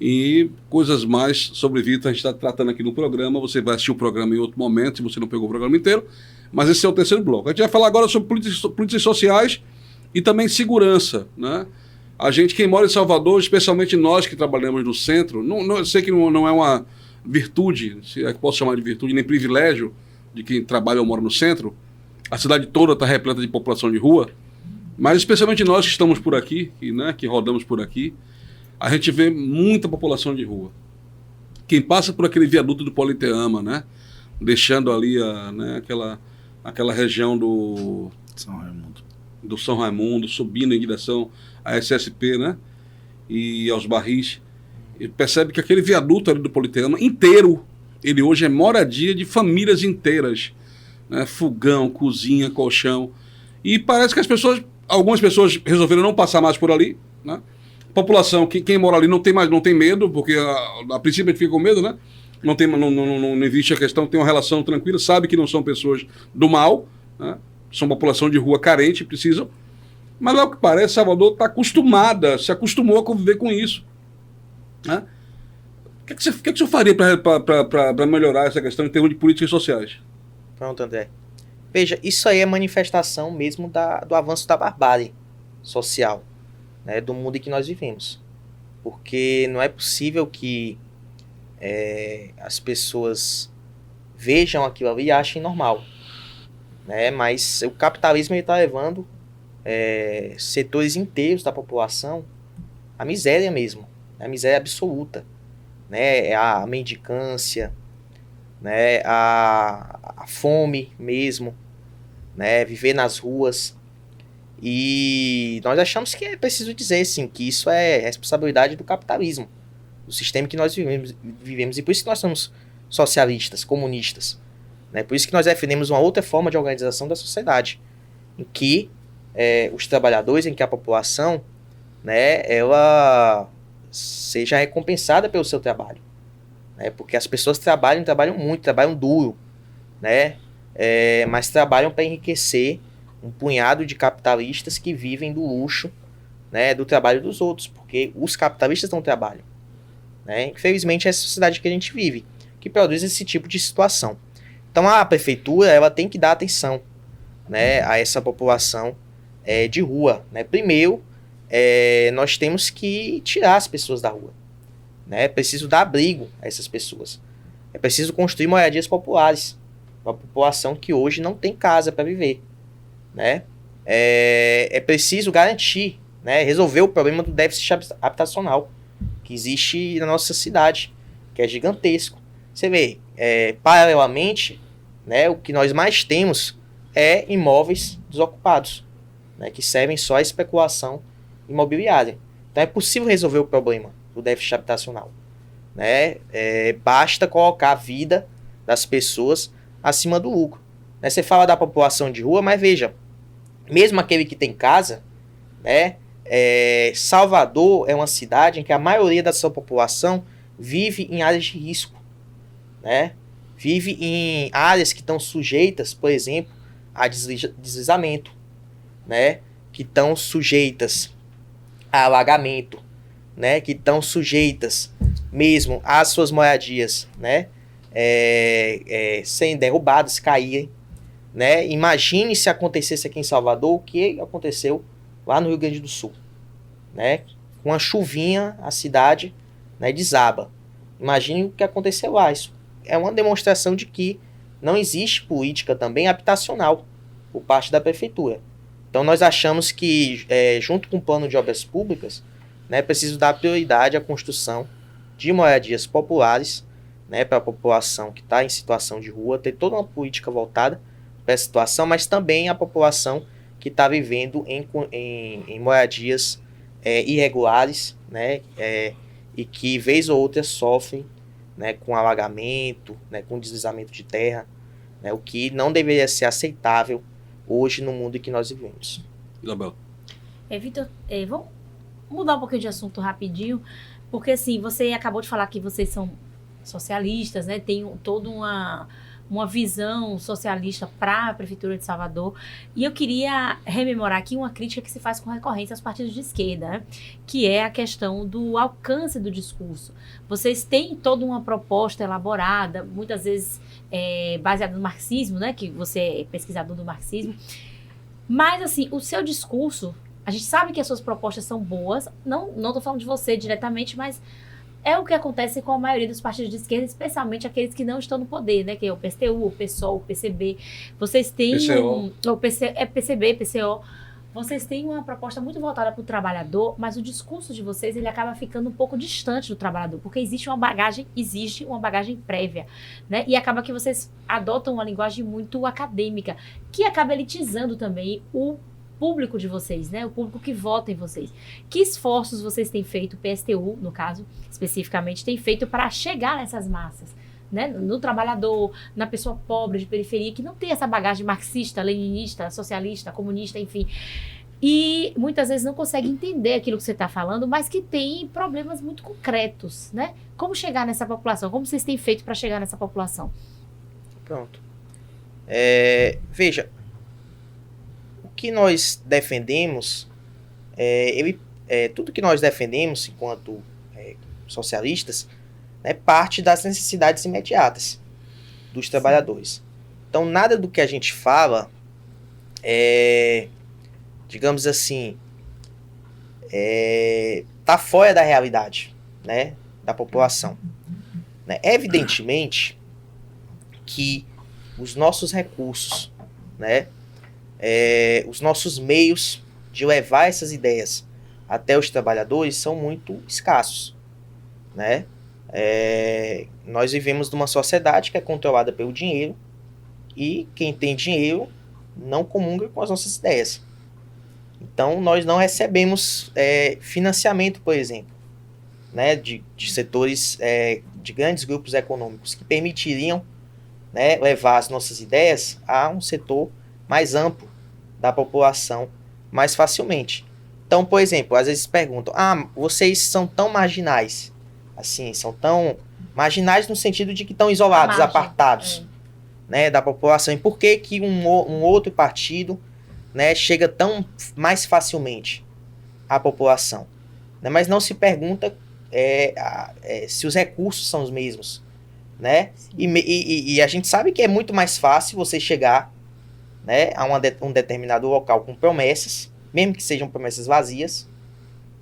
E coisas mais sobre Vitor a gente está tratando aqui no programa. Você vai assistir o programa em outro momento, se você não pegou o programa inteiro. Mas esse é o terceiro bloco. A gente vai falar agora sobre políticas sociais e também segurança, né? A gente, quem mora em Salvador, especialmente nós que trabalhamos no centro, eu sei que não é uma virtude, se é que posso chamar de virtude, nem privilégio de quem trabalha ou mora no centro. A cidade toda está repleta de população de rua, mas especialmente nós que estamos por aqui, que rodamos por aqui, a gente vê muita população de rua. Quem passa por aquele viaduto do Politeama, né? Deixando ali aquela região do São Raimundo, subindo em direção à SSP, né? E aos Barris, e percebe que aquele viaduto ali do Politeama inteiro, ele hoje é moradia de famílias inteiras, né? Fogão, cozinha, colchão. E parece que as pessoas Algumas pessoas resolveram não passar mais por ali, né? População, quem mora ali não tem medo, porque a princípio a gente fica com medo, né? Não existe a questão, tem uma relação tranquila, sabe que não são pessoas do mal, né? São população de rua carente, precisam. Mas, ao que parece, Salvador está se acostumou a conviver com isso, né? O que o senhor faria para melhorar essa questão em termos de políticas sociais? Pronto, André. Veja, isso aí é manifestação mesmo do avanço da barbárie social, né, do mundo em que nós vivemos. Porque não é possível que as pessoas vejam aquilo ali e achem normal, né? Mas o capitalismo está levando setores inteiros da população à miséria mesmo, à miséria absoluta, né? A mendicância, né? A fome mesmo, né? Viver nas ruas. E nós achamos que é preciso dizer, sim, que isso é responsabilidade do capitalismo, do sistema que nós vivemos. E por isso que nós somos socialistas, comunistas, né? Por isso que nós defendemos uma outra forma de organização da sociedade, em que os trabalhadores, em que a população, né, ela seja recompensada pelo seu trabalho, né? Porque as pessoas trabalham muito, trabalham duro, né? Mas trabalham para enriquecer um punhado de capitalistas que vivem do luxo, né, do trabalho dos outros, porque os capitalistas não trabalham, né? Infelizmente é a sociedade que a gente vive, que produz esse tipo de situação. Então a prefeitura, ela tem que dar atenção, né, a essa população de rua, né? Primeiro, nós temos que tirar as pessoas da rua, né? É preciso dar abrigo a essas pessoas. É preciso construir moradias populares para a população que hoje não tem casa para viver, né? É preciso garantir, né, resolver o problema do déficit habitacional que existe na nossa cidade, que é gigantesco. Você vê, paralelamente, né, o que nós mais temos é imóveis desocupados, né, que servem só à especulação imobiliária. Então é possível resolver o problema do déficit habitacional, né? Basta colocar a vida das pessoas acima do lucro, né? Você fala da população de rua, mas veja, mesmo aquele que tem casa, né? Salvador é uma cidade em que a maioria da sua população vive em áreas de risco, né? Vive em áreas que estão sujeitas, por exemplo, a deslizamento, né? Que estão sujeitas a alagamento, né? Que estão sujeitas mesmo às suas moradias, né? Serem derrubadas, caírem, né? Imagine se acontecesse aqui em Salvador o que aconteceu lá no Rio Grande do Sul, né? Com uma chuvinha, a cidade, né, desaba. Imagine o que aconteceu lá. Isso é uma demonstração de que não existe política também habitacional por parte da prefeitura. Então nós achamos que, junto com o plano de obras públicas, né, é preciso dar prioridade à construção de moradias populares, né, para a população que está em situação de rua, ter toda uma política voltada para essa situação, mas também a população que está vivendo em moradias irregulares, né, e que, vez ou outra, sofrem, né, com alagamento, né, com deslizamento de terra, né, o que não deveria ser aceitável hoje no mundo em que nós vivemos. Isabel. Vitor, vamos mudar um pouquinho de assunto rapidinho, porque assim, você acabou de falar que vocês são socialistas, né, tem toda uma visão socialista para a Prefeitura de Salvador, e eu queria rememorar aqui uma crítica que se faz com recorrência aos partidos de esquerda, né? Que é a questão do alcance do discurso. Vocês têm toda uma proposta elaborada, muitas vezes baseada no marxismo, né? Que você é pesquisador do marxismo, mas assim, o seu discurso, a gente sabe que as suas propostas são boas, não estou falando de você diretamente, mas é o que acontece com a maioria dos partidos de esquerda, especialmente aqueles que não estão no poder, né? Que é o PSTU, o PSOL, o PCB. Vocês têm PCB, PCO. Vocês têm uma proposta muito voltada para o trabalhador, mas o discurso de vocês, ele acaba ficando um pouco distante do trabalhador, porque existe uma bagagem prévia, né? E acaba que vocês adotam uma linguagem muito acadêmica, que acaba elitizando também o público de vocês, né? O público que vota em vocês. Que esforços vocês têm feito, o PSTU, no caso, especificamente, tem feito para chegar nessas massas, né? No trabalhador, na pessoa pobre de periferia, que não tem essa bagagem marxista, leninista, socialista, comunista, enfim. e muitas vezes não consegue entender aquilo que você está falando, mas que tem problemas muito concretos, né? Como chegar nessa população? Como vocês têm feito para chegar nessa população? Pronto. Veja, o que nós defendemos, tudo que nós defendemos enquanto socialistas, parte das necessidades imediatas dos trabalhadores. Então, nada do que a gente fala digamos assim, tá fora da realidade, né, da população. Né? Evidentemente que os nossos recursos, né, os nossos meios de levar essas ideias até os trabalhadores são muito escassos, né? Nós vivemos numa sociedade que é controlada pelo dinheiro e quem tem dinheiro não comunga com as nossas ideias. Então, nós não recebemos financiamento, por exemplo, né, de setores, de grandes grupos econômicos que permitiriam, né, levar as nossas ideias a um setor mais amplo da população mais facilmente. Então, por exemplo, às vezes perguntam, vocês são tão marginais, assim, são tão marginais no sentido de que estão isolados, apartados, né, da população. E por que que um outro partido, né, chega tão mais facilmente à população? Né? Mas não se pergunta se os recursos são os mesmos, né? E a gente sabe que é muito mais fácil você chegar, né, a um determinado local com promessas, mesmo que sejam promessas vazias,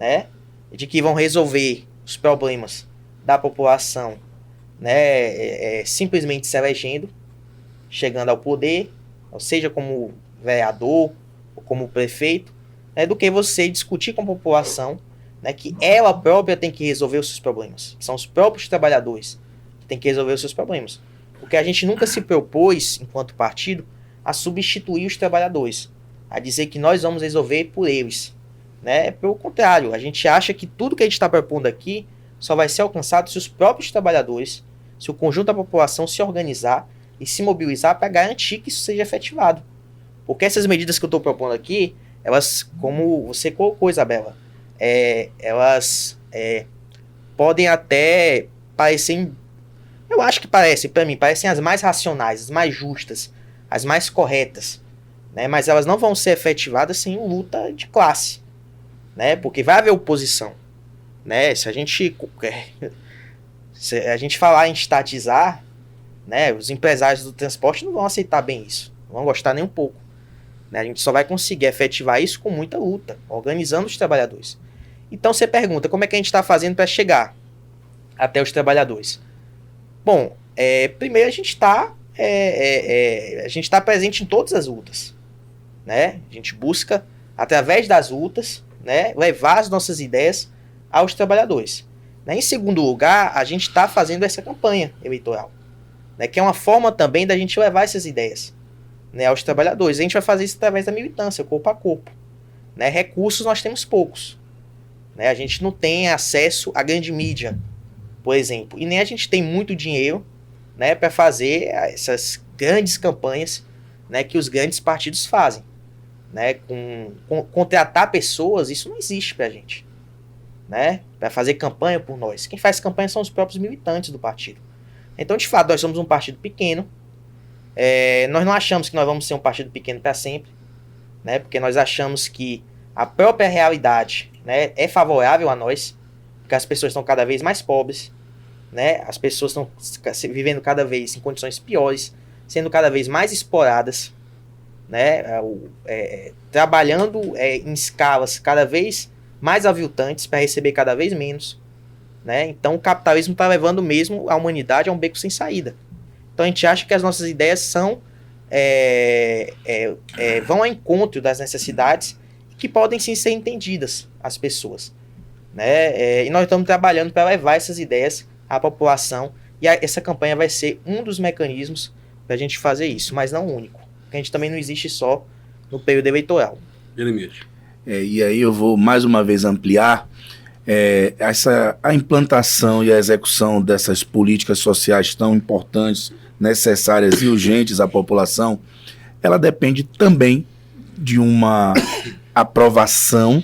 né, de que vão resolver os problemas da população, né, simplesmente se elegendo, chegando ao poder, ou seja, como vereador ou como prefeito, né, do que você discutir com a população, né, que ela própria tem que resolver os seus problemas, que são os próprios trabalhadores que têm que resolver os seus problemas. Porque a gente nunca se propôs, enquanto partido, a substituir os trabalhadores, a dizer que nós vamos resolver por eles, né? Pelo contrário, a gente acha que tudo que a gente está propondo aqui só vai ser alcançado se os próprios trabalhadores, se o conjunto da população se organizar e se mobilizar para garantir que isso seja efetivado. Porque essas medidas que eu estou propondo aqui, elas, como você colocou, Isabela, elas podem até parecer, eu acho que para mim, parecem as mais racionais, as mais justas, as mais corretas, né? Mas elas não vão ser efetivadas sem luta de classe, né? Porque vai haver oposição, né? Se a gente falar em estatizar, né, os empresários do transporte não vão aceitar bem isso, não vão gostar nem um pouco, né? A gente só vai conseguir efetivar isso com muita luta, organizando os trabalhadores. Então você pergunta, como é que a gente está fazendo para chegar até os trabalhadores? Bom, primeiro a gente está presente em todas as lutas, né? A gente busca, através das lutas, né, levar as nossas ideias aos trabalhadores. Né? Em segundo lugar, a gente está fazendo essa campanha eleitoral, né, que é uma forma também da gente levar essas ideias, né, aos trabalhadores. A gente vai fazer isso através da militância, corpo a corpo. Né? Recursos nós temos poucos. Né? A gente não tem acesso à grande mídia, por exemplo, e nem a gente tem muito dinheiro, né, para fazer essas grandes campanhas, né, que os grandes partidos fazem. Né, contratar pessoas, isso não existe pra gente, né, para fazer campanha por nós. Quem faz campanha são os próprios militantes do partido. Então, de fato, nós somos um partido pequeno. Nós não achamos que nós vamos ser um partido pequeno para sempre, né, porque nós achamos que a própria realidade, né, é favorável a nós, porque as pessoas estão cada vez mais pobres, né, as pessoas estão vivendo cada vez em condições piores, sendo cada vez mais exploradas, né, trabalhando em escalas cada vez mais aviltantes para receber cada vez menos, né? Então o capitalismo está levando mesmo a humanidade a um beco sem saída. Então a gente acha que as nossas ideias vão ao encontro das necessidades que podem sim ser entendidas às pessoas, né? E nós estamos trabalhando para levar essas ideias à população, e essa campanha vai ser um dos mecanismos para a gente fazer isso, mas não o único. A gente também não existe só no período eleitoral. Jeremias. E aí eu vou mais uma vez ampliar a implantação e a execução dessas políticas sociais tão importantes, necessárias e urgentes à população. Ela depende também de uma aprovação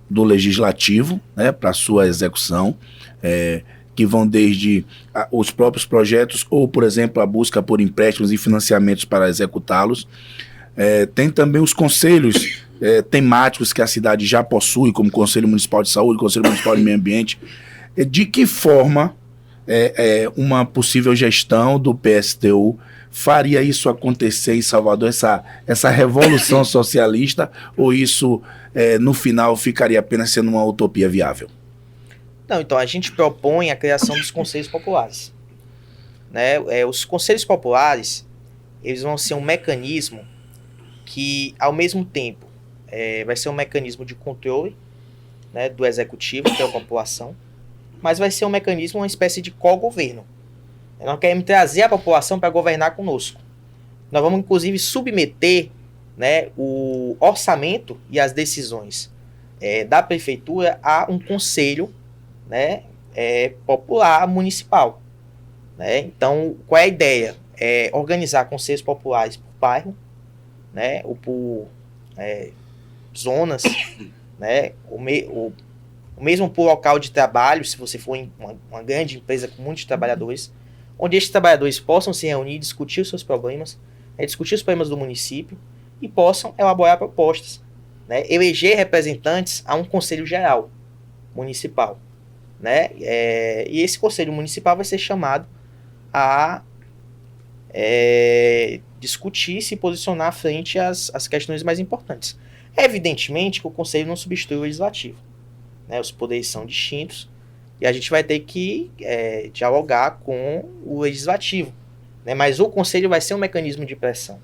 do legislativo, né, para sua execução, que vão desde os próprios projetos ou, por exemplo, a busca por empréstimos e financiamentos para executá-los. Tem também os conselhos temáticos que a cidade já possui, como Conselho Municipal de Saúde, Conselho Municipal de Meio Ambiente. De que forma uma possível gestão do PSTU faria isso acontecer em Salvador, essa revolução socialista, ou isso, no final, ficaria apenas sendo uma utopia viável? Não, então a gente propõe a criação dos conselhos populares. Né? Os conselhos populares, eles vão ser um mecanismo que, ao mesmo tempo, vai ser um mecanismo de controle, né, do executivo, que é a população, mas vai ser um mecanismo, uma espécie de co-governo. Nós queremos trazer a população para governar conosco. Nós vamos, inclusive, submeter, né, o orçamento e as decisões da prefeitura a um conselho, né, popular municipal. Né? Então, qual é a ideia? Organizar conselhos populares por bairro, né, ou por zonas, né, o mesmo por local de trabalho, se você for em uma grande empresa com muitos trabalhadores, onde esses trabalhadores possam se reunir, discutir os seus problemas, discutir os problemas do município e possam elaborar propostas, né, eleger representantes a um conselho geral municipal. Né? E esse conselho municipal vai ser chamado a discutir, se posicionar frente às questões mais importantes. Evidentemente que o conselho não substitui o legislativo, né? Os poderes são distintos e a gente vai ter que dialogar com o legislativo, né? Mas o conselho vai ser um mecanismo de pressão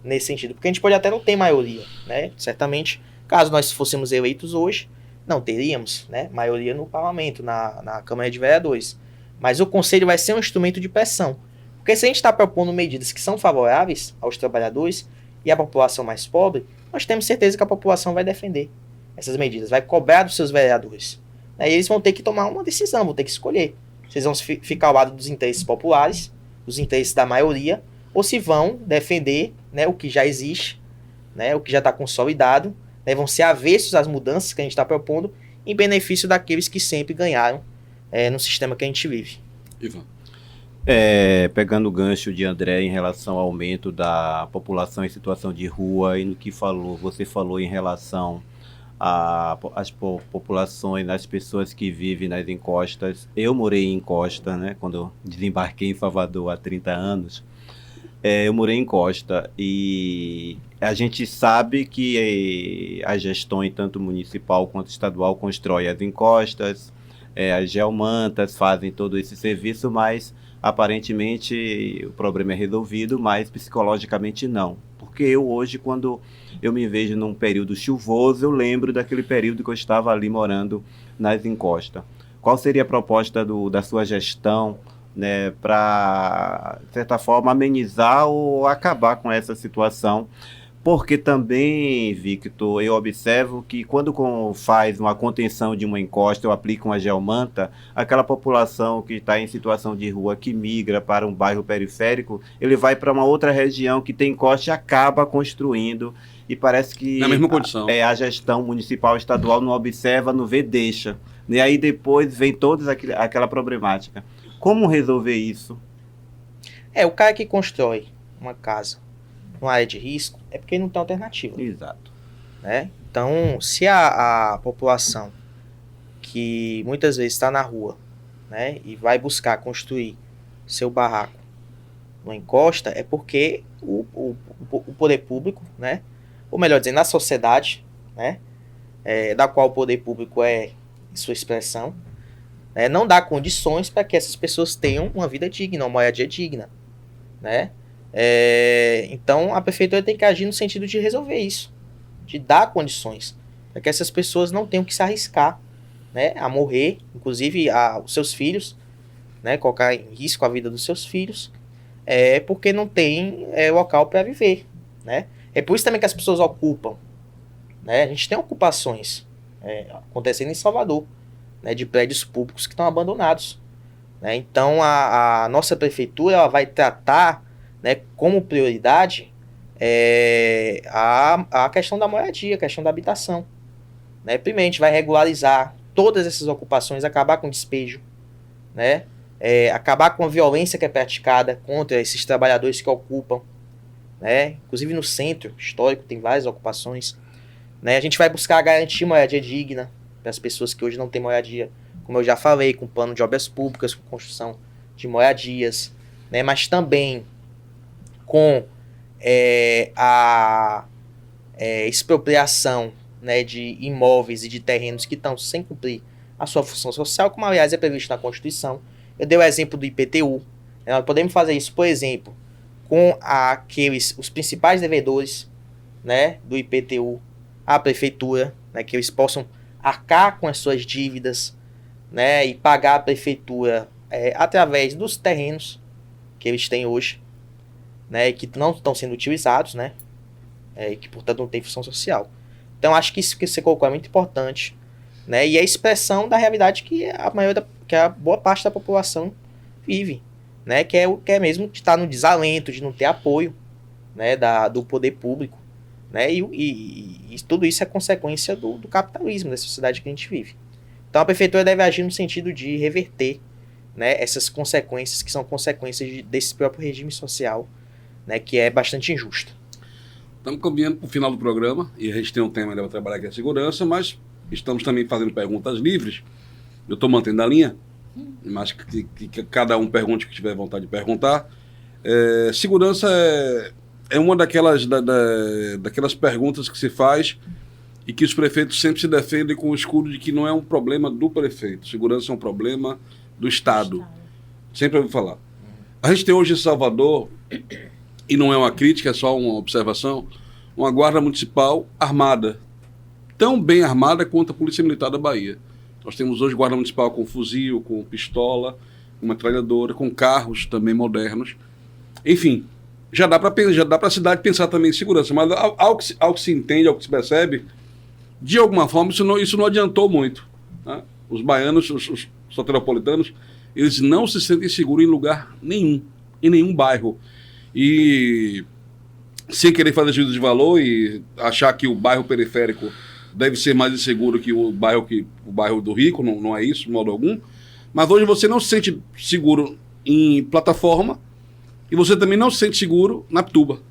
nesse sentido, porque a gente pode até não ter maioria, né? Certamente, caso nós fôssemos eleitos hoje, não teríamos, né, maioria no parlamento, na Câmara de Vereadores. Mas o conselho vai ser um instrumento de pressão. Porque se a gente está propondo medidas que são favoráveis aos trabalhadores e à população mais pobre, nós temos certeza que a população vai defender essas medidas, vai cobrar dos seus vereadores. E eles vão ter que tomar uma decisão, vão ter que escolher. Vocês vão ficar ao lado dos interesses populares, dos interesses da maioria, ou se vão defender, né, o que já existe, né, o que já está consolidado, né, vão ser avessos às mudanças que a gente está propondo em benefício daqueles que sempre ganharam no sistema que a gente vive. Ivan. Pegando o gancho de André em relação ao aumento da população em situação de rua e no que você falou em relação às populações, as pessoas que vivem nas encostas. Eu morei em encosta, né, quando eu desembarquei em Salvador há 30 anos. Eu morei em Costa e a gente sabe que as gestões, tanto municipal quanto estadual, constroem as encostas, as geomantas fazem todo esse serviço, mas aparentemente o problema é resolvido, mas psicologicamente não. Porque eu hoje, quando eu me vejo num período chuvoso, eu lembro daquele período que eu estava ali morando nas encostas. Qual seria a proposta da sua gestão, né, para, de certa forma, amenizar ou acabar com essa situação? Porque também, Victor, eu observo que quando faz uma contenção de uma encosta ou aplica uma geomanta, aquela população que está em situação de rua, que migra para um bairro periférico, ele vai para uma outra região que tem encosta e acaba construindo. E parece que na mesma condição. A gestão municipal estadual não observa, não vê, deixa. E aí depois vem toda aquela problemática. Como resolver isso? O cara que constrói uma casa numa área de risco é porque não tem alternativa. Exato. Né? Então, se a população que muitas vezes está na rua, né, e vai buscar construir seu barraco numa encosta, é porque o poder público, né, ou melhor dizendo, a sociedade, né, da qual o poder público é sua expressão, não dá condições para que essas pessoas tenham uma vida digna, uma moradia digna, né? Então a prefeitura tem que agir no sentido de resolver isso, de dar condições para que essas pessoas não tenham que se arriscar, né, a morrer, inclusive os seus filhos, né, colocar em risco a vida dos seus filhos, porque não tem local para viver, né? É por isso também que as pessoas ocupam, né? A gente tem ocupações acontecendo em Salvador, né, de prédios públicos que estão abandonados, né? Então a nossa prefeitura ela vai tratar, né, como prioridade a questão da moradia, a questão da habitação. Né? Primeiro, a gente vai regularizar todas essas ocupações, acabar com o despejo, né? Acabar com a violência que é praticada contra esses trabalhadores que ocupam, né? Inclusive no centro histórico tem várias ocupações, né? A gente vai buscar garantir moradia digna para as pessoas que hoje não têm moradia, como eu já falei, com plano de obras públicas, com construção de moradias, né? Mas também com a expropriação, né, de imóveis e de terrenos que estão sem cumprir a sua função social, como aliás é previsto na Constituição. Eu dei o exemplo do IPTU. Nós podemos fazer isso, por exemplo, com os principais devedores, né, do IPTU, a prefeitura, né, que eles possam arcar com as suas dívidas, né, e pagar a prefeitura através dos terrenos que eles têm hoje, né, e que não estão sendo utilizados, né, e que, portanto, não tem função social. Então, acho que isso que você colocou é muito importante, né, e é a expressão da realidade que a boa parte da população vive, né, que é mesmo de estar no desalento, de não ter apoio, né, do poder público, né, e tudo isso é consequência do capitalismo, da sociedade que a gente vive. Então, a prefeitura deve agir no sentido de reverter, né, essas consequências que são consequências desse próprio regime social, né, que é bastante injusto. Estamos caminhando para o final do programa e a gente tem um tema para trabalhar que é a segurança, mas estamos também fazendo perguntas livres. Eu estou mantendo a linha, mas que cada um pergunte o que tiver vontade de perguntar. Segurança é uma daquelas perguntas que se faz e que os prefeitos sempre se defendem com o escudo de que não é um problema do prefeito. Segurança é um problema do Estado. Sempre ouvi falar. A gente tem hoje em Salvador, e não é uma crítica, é só uma observação, uma guarda municipal armada, tão bem armada quanto a Polícia Militar da Bahia. Nós temos hoje guarda municipal com fuzil, com pistola, com metralhadora, com carros também modernos. Enfim, já dá para a cidade pensar também em segurança, mas ao que se entende, ao que se percebe, de alguma forma isso não adiantou muito. Né? Os baianos, os soteropolitanos, eles não se sentem seguros em lugar nenhum, em nenhum bairro. E sem querer fazer juízo de valor e achar que o bairro periférico deve ser mais inseguro que o bairro do rico, não é isso, de modo algum. Mas hoje você não se sente seguro em plataforma e você também não se sente seguro na Pituba.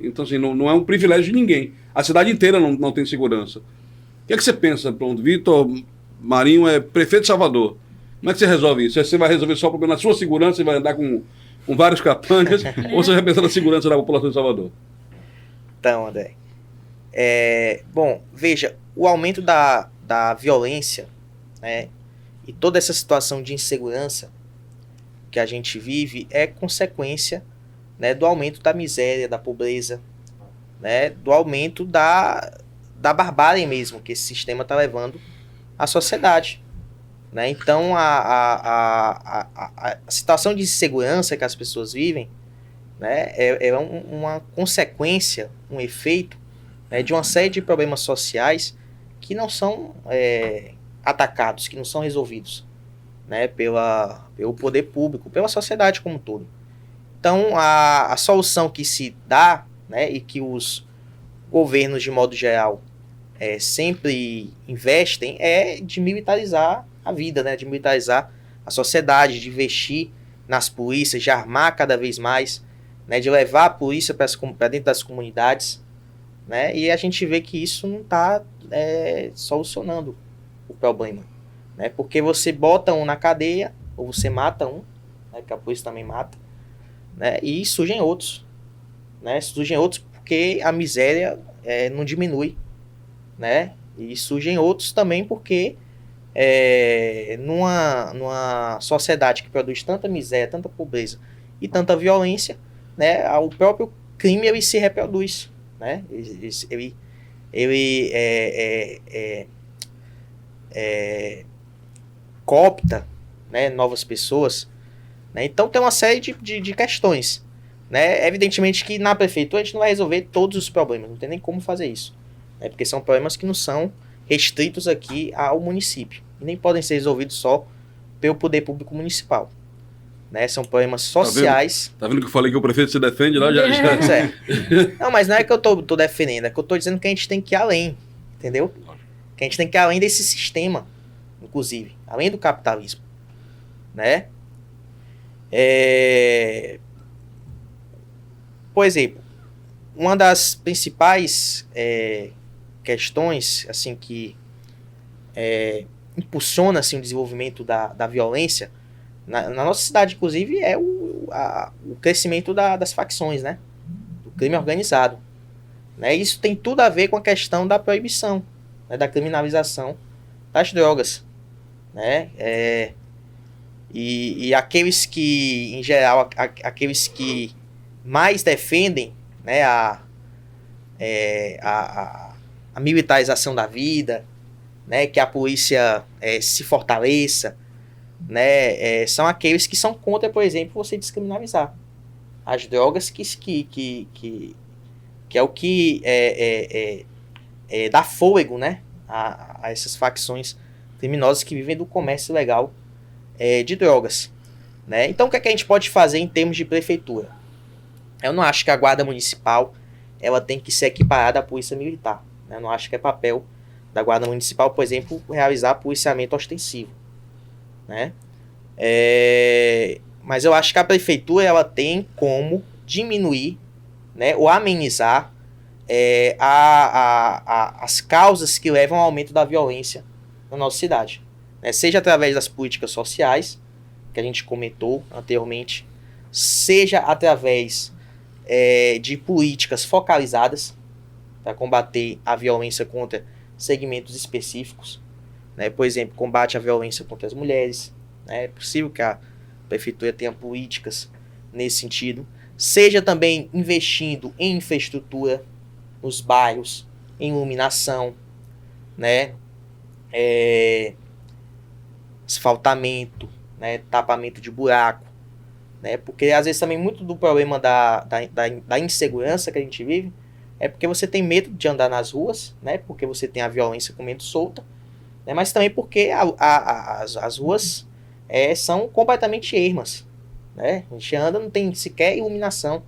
Então, assim, não é um privilégio de ninguém. A cidade inteira não tem segurança. O que é que você pensa? Pronto, Vitor Marinho é prefeito de Salvador. Como é que você resolve isso? Você vai resolver só o problema da sua segurança e vai andar com vários capangas, ou você vai pensar na segurança da população de Salvador? Então, André, bom, veja, o aumento da violência, né, e toda essa situação de insegurança que a gente vive é consequência, né, do aumento da miséria, da pobreza, né, do aumento da barbárie mesmo que esse sistema está levando à sociedade. Né? Então, a situação de insegurança que as pessoas vivem, né, é uma consequência, um efeito, né, de uma série de problemas sociais que não são atacados, que não são resolvidos, né, pelo poder público, pela sociedade como um todo. Então, a solução que se dá, né, e que os governos, de modo geral, sempre investem é de militarizar a vida, né, de militarizar a sociedade, de investir nas polícias, de armar cada vez mais, né, de levar a polícia para dentro das comunidades, né, e a gente vê que isso não está solucionando o problema, né, porque você bota um na cadeia, ou você mata um, né, que a polícia também mata, né, e surgem outros, né, porque a miséria não diminui, né, e surgem outros também porque numa sociedade que produz tanta miséria, tanta pobreza e tanta violência, né, o próprio crime ele se reproduz, né, ele coopta, né, novas pessoas, né, então tem uma série de questões, né, evidentemente que na prefeitura a gente não vai resolver todos os problemas, não tem nem como fazer isso, né, porque são problemas que não são restritos aqui ao município. E nem podem ser resolvidos só pelo poder público municipal. né? São problemas sociais. Tá vendo que eu falei que o prefeito se defende lá? Já. Pois é. Não, mas não é que eu tô defendendo, é que eu tô dizendo que a gente tem que ir além, entendeu? Que a gente tem que ir além desse sistema, inclusive, além do capitalismo, né? Por exemplo, uma das principais questões assim que impulsiona assim, o desenvolvimento da violência na nossa cidade, inclusive, é o crescimento das facções, né? Do crime organizado. Né? Isso tem tudo a ver com a questão da proibição, né? Da criminalização das drogas. Né? E aqueles que, em geral, aqueles que mais defendem, né, a militarização da vida, né, que a polícia se fortaleça, né, são aqueles que são contra, por exemplo, você descriminalizar as drogas, que é o que dá fôlego, né, a essas facções criminosas que vivem do comércio ilegal de drogas. Né? Então, o que é que a gente pode fazer em termos de prefeitura? Eu não acho que a guarda municipal ela tem que ser equiparada à polícia militar. Né? Eu não acho que é papel da guarda municipal, por exemplo, realizar policiamento ostensivo. Né? Mas eu acho que a prefeitura ela tem como diminuir, né, ou amenizar as causas que levam ao aumento da violência na nossa cidade. Né? Seja através das políticas sociais, que a gente comentou anteriormente, seja através de políticas focalizadas para combater a violência contra segmentos específicos. Né? Por exemplo, combate à violência contra as mulheres. Né? É possível que a prefeitura tenha políticas nesse sentido. Seja também investindo em infraestrutura nos bairros, em iluminação, né? Asfaltamento, né? Tapamento de buraco. Né? Porque às vezes também muito do problema da insegurança que a gente vive é porque você tem medo de andar nas ruas, né? Porque você tem a violência comendo solta, né? Mas também porque as ruas são completamente ermas. Né? A gente anda, não tem sequer iluminação.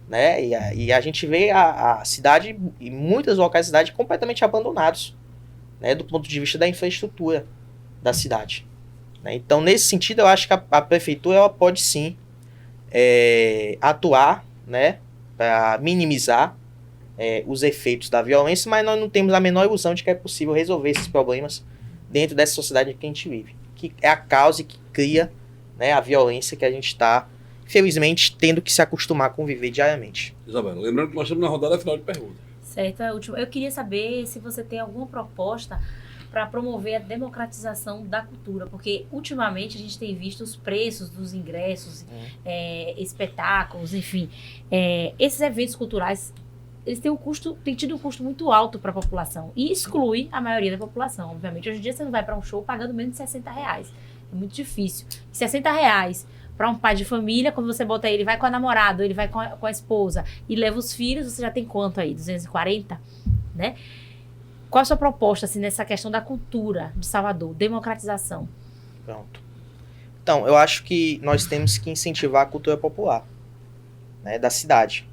Né? E a gente vê a cidade, em muitos locais da cidade, completamente abandonados, né? Do ponto de vista da infraestrutura da cidade. Né? Então, nesse sentido, eu acho que a prefeitura ela pode sim atuar, né? Para minimizar os efeitos da violência, mas nós não temos a menor ilusão de que é possível resolver esses problemas dentro dessa sociedade em que a gente vive, que é a causa que cria, né, a violência que a gente está, infelizmente, tendo que se acostumar a conviver diariamente. Isabela, lembrando que nós estamos na rodada final de perguntas. Certo, eu queria saber se você tem alguma proposta para promover a democratização da cultura, porque ultimamente a gente tem visto os preços dos ingressos, espetáculos, enfim, esses eventos culturais, eles têm tido um custo muito alto para a população e exclui a maioria da população, obviamente. Hoje em dia você não vai para um show pagando menos de R$60, é muito difícil. R$60 para um pai de família, quando você bota ele vai com a namorada, ele vai com a esposa e leva os filhos, você já tem quanto aí? 240, né? Qual a sua proposta assim, nessa questão da cultura de Salvador, democratização? Pronto. Então, eu acho que nós temos que incentivar a cultura popular, né, da cidade.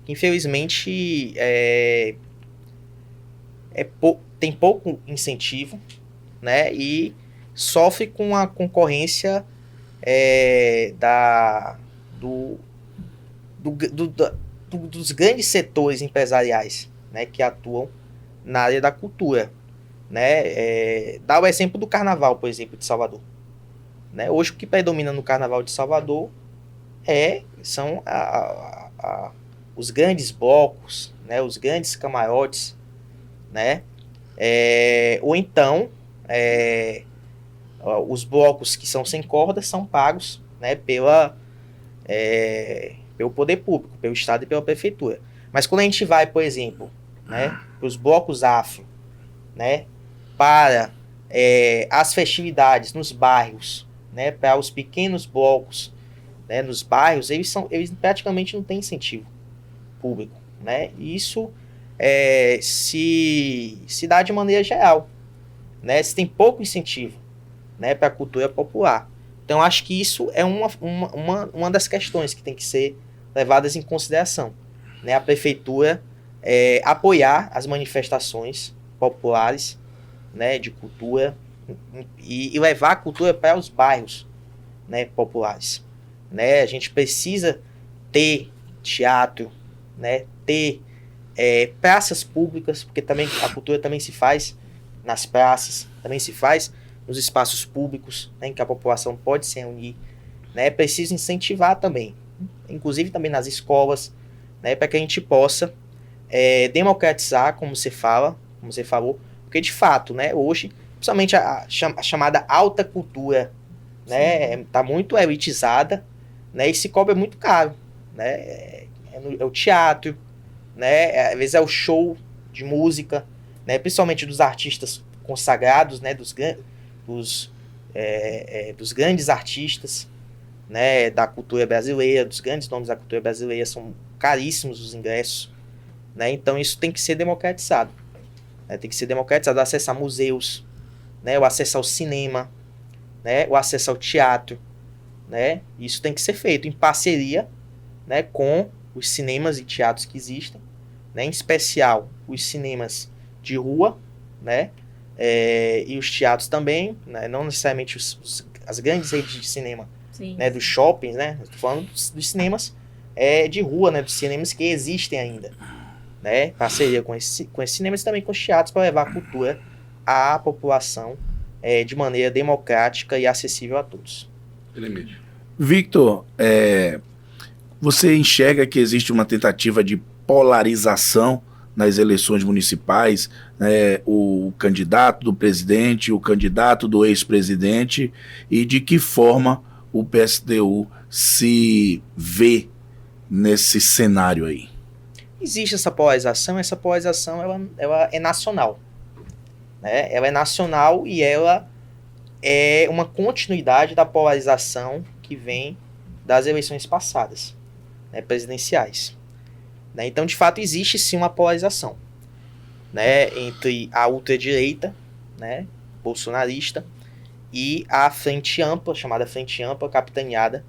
Infelizmente, tem pouco incentivo, né, e sofre com a concorrência dos grandes setores empresariais, né, que atuam na área da cultura. Né? Dá o exemplo do carnaval, por exemplo, de Salvador. Né? Hoje o que predomina no carnaval de Salvador são os grandes blocos, né? Os grandes camarotes, né? Ou então os blocos que são sem cordas são pagos, né, pelo poder público, pelo Estado e pela Prefeitura. Mas quando a gente vai, por exemplo, né, para os blocos afro, né, para as festividades nos bairros, né, para os pequenos blocos, né, nos bairros, eles praticamente não têm incentivo público. Né? E isso se dá de maneira geral. Né? Se tem pouco incentivo, né, para a cultura popular. Então, acho que isso é uma das questões que tem que ser levadas em consideração, né? A prefeitura apoiar as manifestações populares, né, de cultura e levar a cultura para os bairros, né, populares. Né? A gente precisa ter teatro, né, ter praças públicas, porque também a cultura também se faz nas praças, também se faz nos espaços públicos, né, em que a população pode se reunir. Né? Precisa incentivar também, inclusive também nas escolas, né, para que a gente possa democratizar, como você falou, porque de fato, né, hoje, principalmente a chamada alta cultura, né, tá muito elitizada, né, e se cobra muito caro, né, é o teatro, né, às vezes é o show de música, né, principalmente dos artistas consagrados, né, dos grandes artistas, né, da cultura brasileira, dos grandes nomes da cultura brasileira, são caríssimos os ingressos, né, então isso tem que ser democratizado, né, tem que ser democratizado, o acesso a museus, né, o acesso ao cinema, né, o acesso ao teatro, né, isso tem que ser feito em parceria, né, com os cinemas e teatros que existem, né, em especial os cinemas de rua, né, e os teatros também, né, não necessariamente as grandes redes de cinema, né, dos shoppings, né, estou falando dos cinemas de rua, né, dos cinemas que existem ainda, né, parceria com esses cinemas e também com os teatros para levar a cultura à população de maneira democrática e acessível a todos. Victor, você enxerga que existe uma tentativa de polarização nas eleições municipais, né, o candidato do presidente, o candidato do ex-presidente, e de que forma o PSTU se vê nesse cenário aí? Existe essa polarização ela é nacional, né? Ela é nacional e ela é uma continuidade da polarização que vem das eleições passadas, né, presidenciais. Né? Então, de fato, existe sim uma polarização, né, entre a ultradireita, né, bolsonarista, e a frente ampla, chamada frente ampla, capitaneada,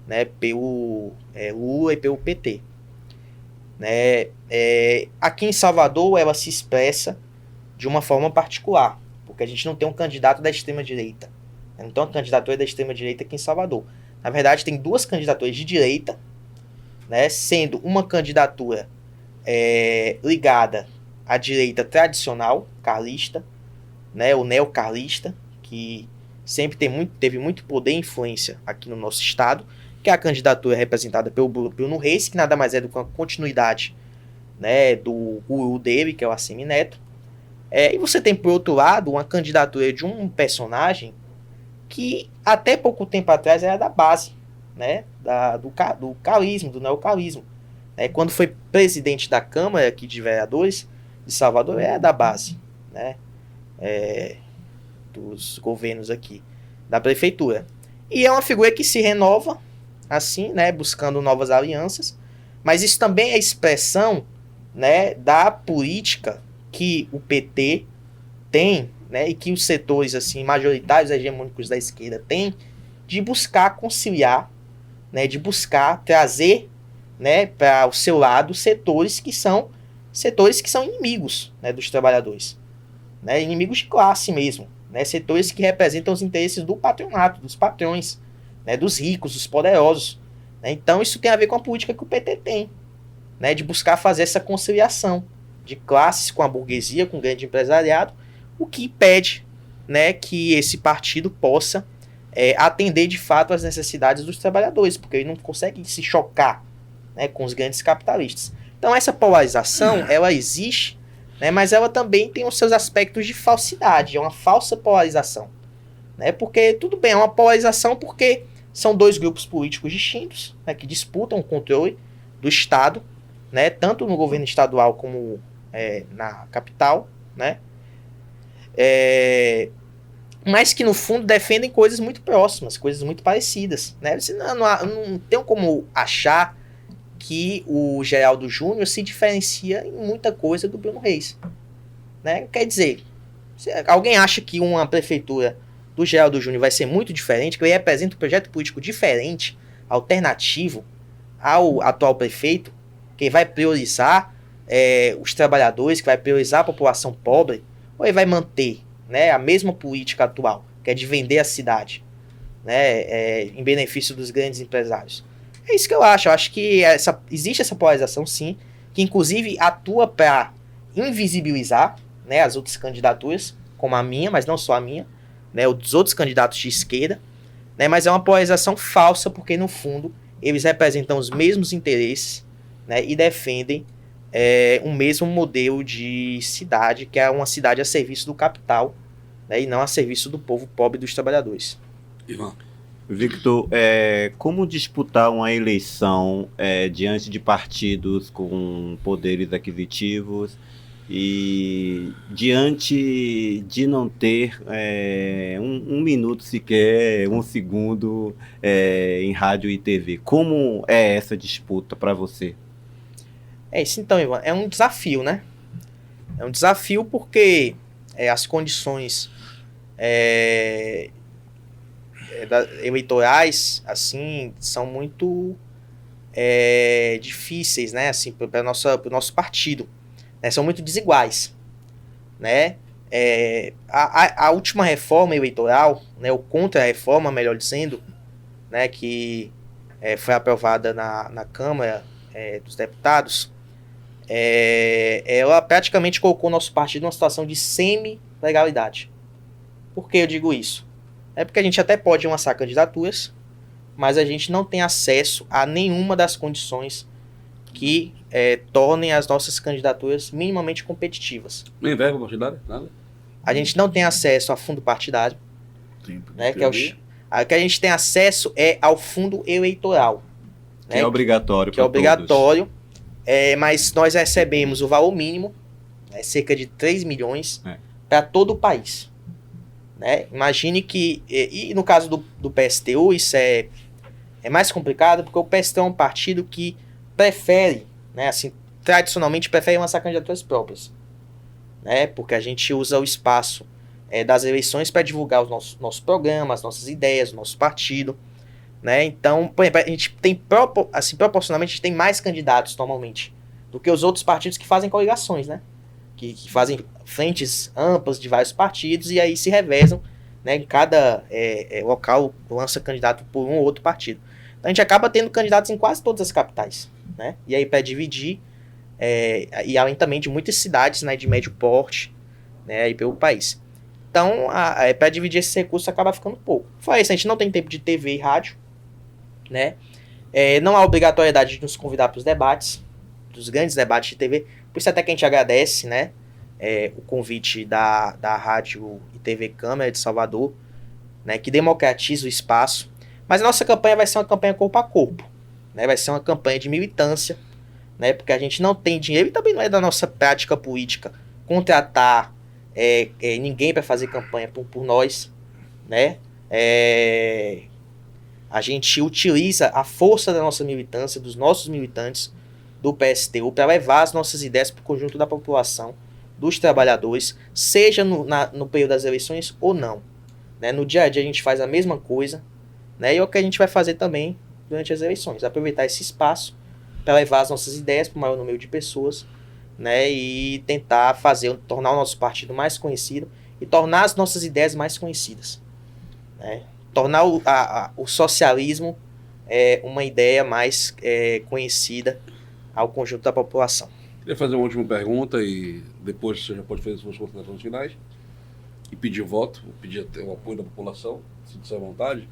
né, pelo Lula e pelo PT. Né? Aqui em Salvador, ela se expressa de uma forma particular, porque a gente não tem um candidato da extrema-direita. Não tem uma candidatura da extrema-direita aqui em Salvador. Na verdade, tem duas candidaturas de direita, né, sendo uma candidatura ligada à direita tradicional, carlista, né, o neocarlista, que sempre teve muito poder e influência aqui no nosso estado, que é a candidatura representada pelo Bruno Reis, que nada mais é do que uma continuidade, né, do guru dele, que é o Assemineto. E você tem, por outro lado, uma candidatura de um personagem que até pouco tempo atrás era da base, né, do carlismo, do neocarlismo. Quando foi presidente da Câmara aqui de Vereadores de Salvador, era da base, né, dos governos aqui, da prefeitura. E é uma figura que se renova, assim, né, buscando novas alianças, mas isso também é expressão, né, da política que o PT tem, né, e que os setores assim majoritários hegemônicos da esquerda têm, de buscar conciliar, né, de buscar trazer, né, para o seu lado setores que são inimigos, né, dos trabalhadores, né, inimigos de classe mesmo, né, setores que representam os interesses do patronato, dos patrões, né, dos ricos, dos poderosos, né. Então isso tem a ver com a política que o PT tem, né, de buscar fazer essa conciliação de classes com a burguesia, com o grande empresariado, o que impede, né, que esse partido possa atender de fato às necessidades dos trabalhadores, porque ele não consegue se chocar, né, com os grandes capitalistas. Então essa polarização, ela existe, né, mas ela também tem os seus aspectos de falsidade, é uma falsa polarização, né, porque tudo bem, é uma polarização porque são dois grupos políticos distintos, né, que disputam o controle do Estado, né, tanto no governo estadual como na capital, né, mas que no fundo defendem coisas muito próximas, coisas muito parecidas, né? Você não tem como achar que o Geraldo Júnior se diferencia em muita coisa do Bruno Reis, né? Quer dizer, se alguém acha que uma prefeitura do Geraldo Júnior vai ser muito diferente, que ele representa um projeto político diferente, alternativo ao atual prefeito, que vai priorizar os trabalhadores, que vai priorizar a população pobre, ou ele vai manter, né, a mesma política atual, que é de vender a cidade, né, em benefício dos grandes empresários. É isso que eu acho. Eu acho que existe essa polarização, sim, que inclusive atua para invisibilizar, né, as outras candidaturas, como a minha, mas não só a minha, né, os outros candidatos de esquerda, né, mas é uma polarização falsa, porque no fundo eles representam os mesmos interesses, né, e defendem um mesmo modelo de cidade, que é uma cidade a serviço do capital, né, e não a serviço do povo pobre e dos trabalhadores. Ivan. Victor, como disputar uma eleição diante de partidos com poderes aquisitivos e diante de não ter um minuto sequer, um segundo em rádio e TV? Como é essa disputa para você? Isso então, Ivan, é um desafio, né? É um desafio porque as condições eleitorais, assim, são muito difíceis, né, assim, para o nosso partido, né, são muito desiguais, né, a última reforma eleitoral, né, ou contra-reforma, melhor dizendo, né, que foi aprovada na Câmara dos Deputados, ela praticamente colocou o nosso partido numa situação de semi-legalidade. Por que eu digo isso? É porque a gente até pode lançar candidaturas, mas a gente não tem acesso a nenhuma das condições que tornem as nossas candidaturas minimamente competitivas. Nem verba partidária? Nada? A gente não tem acesso a fundo partidário, né, que a gente tem acesso ao fundo eleitoral. Que é obrigatório. Que é obrigatório, mas nós recebemos o valor mínimo, cerca de 3 milhões, para todo o país. Né? Imagine que, e no caso do PSTU, isso é mais complicado, porque o PSTU é um partido que prefere, né, assim, tradicionalmente prefere lançar candidaturas próprias, né, porque a gente usa o espaço das eleições para divulgar os nossos programas, as nossas ideias, o nosso partido, né? Então, por exemplo, a gente tem, assim, proporcionalmente, a gente tem mais candidatos normalmente do que os outros partidos que fazem coligações, né? Que fazem frentes amplas de vários partidos e aí se revezam, né, em cada local lança candidato por um ou outro partido. Então a gente acaba tendo candidatos em quase todas as capitais, né? E aí para dividir, e além também de muitas cidades, né, de médio porte, né, aí pelo país. Então, para dividir esse recurso acaba ficando pouco. Fora isso, a gente não tem tempo de TV e rádio, né? Não há obrigatoriedade de nos convidar para os debates, dos grandes debates de TV. Por isso até que a gente agradece, né, o convite da Rádio e TV Câmara de Salvador, né, que democratiza o espaço. Mas a nossa campanha vai ser uma campanha corpo a corpo, né, vai ser uma campanha de militância, né, porque a gente não tem dinheiro e também não é da nossa prática política contratar ninguém para fazer campanha por nós, né. A gente utiliza a força da nossa militância, dos nossos militantes do PSTU, para levar as nossas ideias para o conjunto da população, dos trabalhadores, seja no período das eleições ou não. Né? No dia a dia a gente faz a mesma coisa, né? E é o que a gente vai fazer também durante as eleições, aproveitar esse espaço para levar as nossas ideias para o maior número de pessoas, né? E tentar tornar o nosso partido mais conhecido e tornar as nossas ideias mais conhecidas, né? Tornar o socialismo uma ideia mais conhecida ao conjunto da população. Queria fazer uma última pergunta e depois você já pode fazer suas considerações finais e pedir o voto, pedir o apoio da população, se disser à vontade.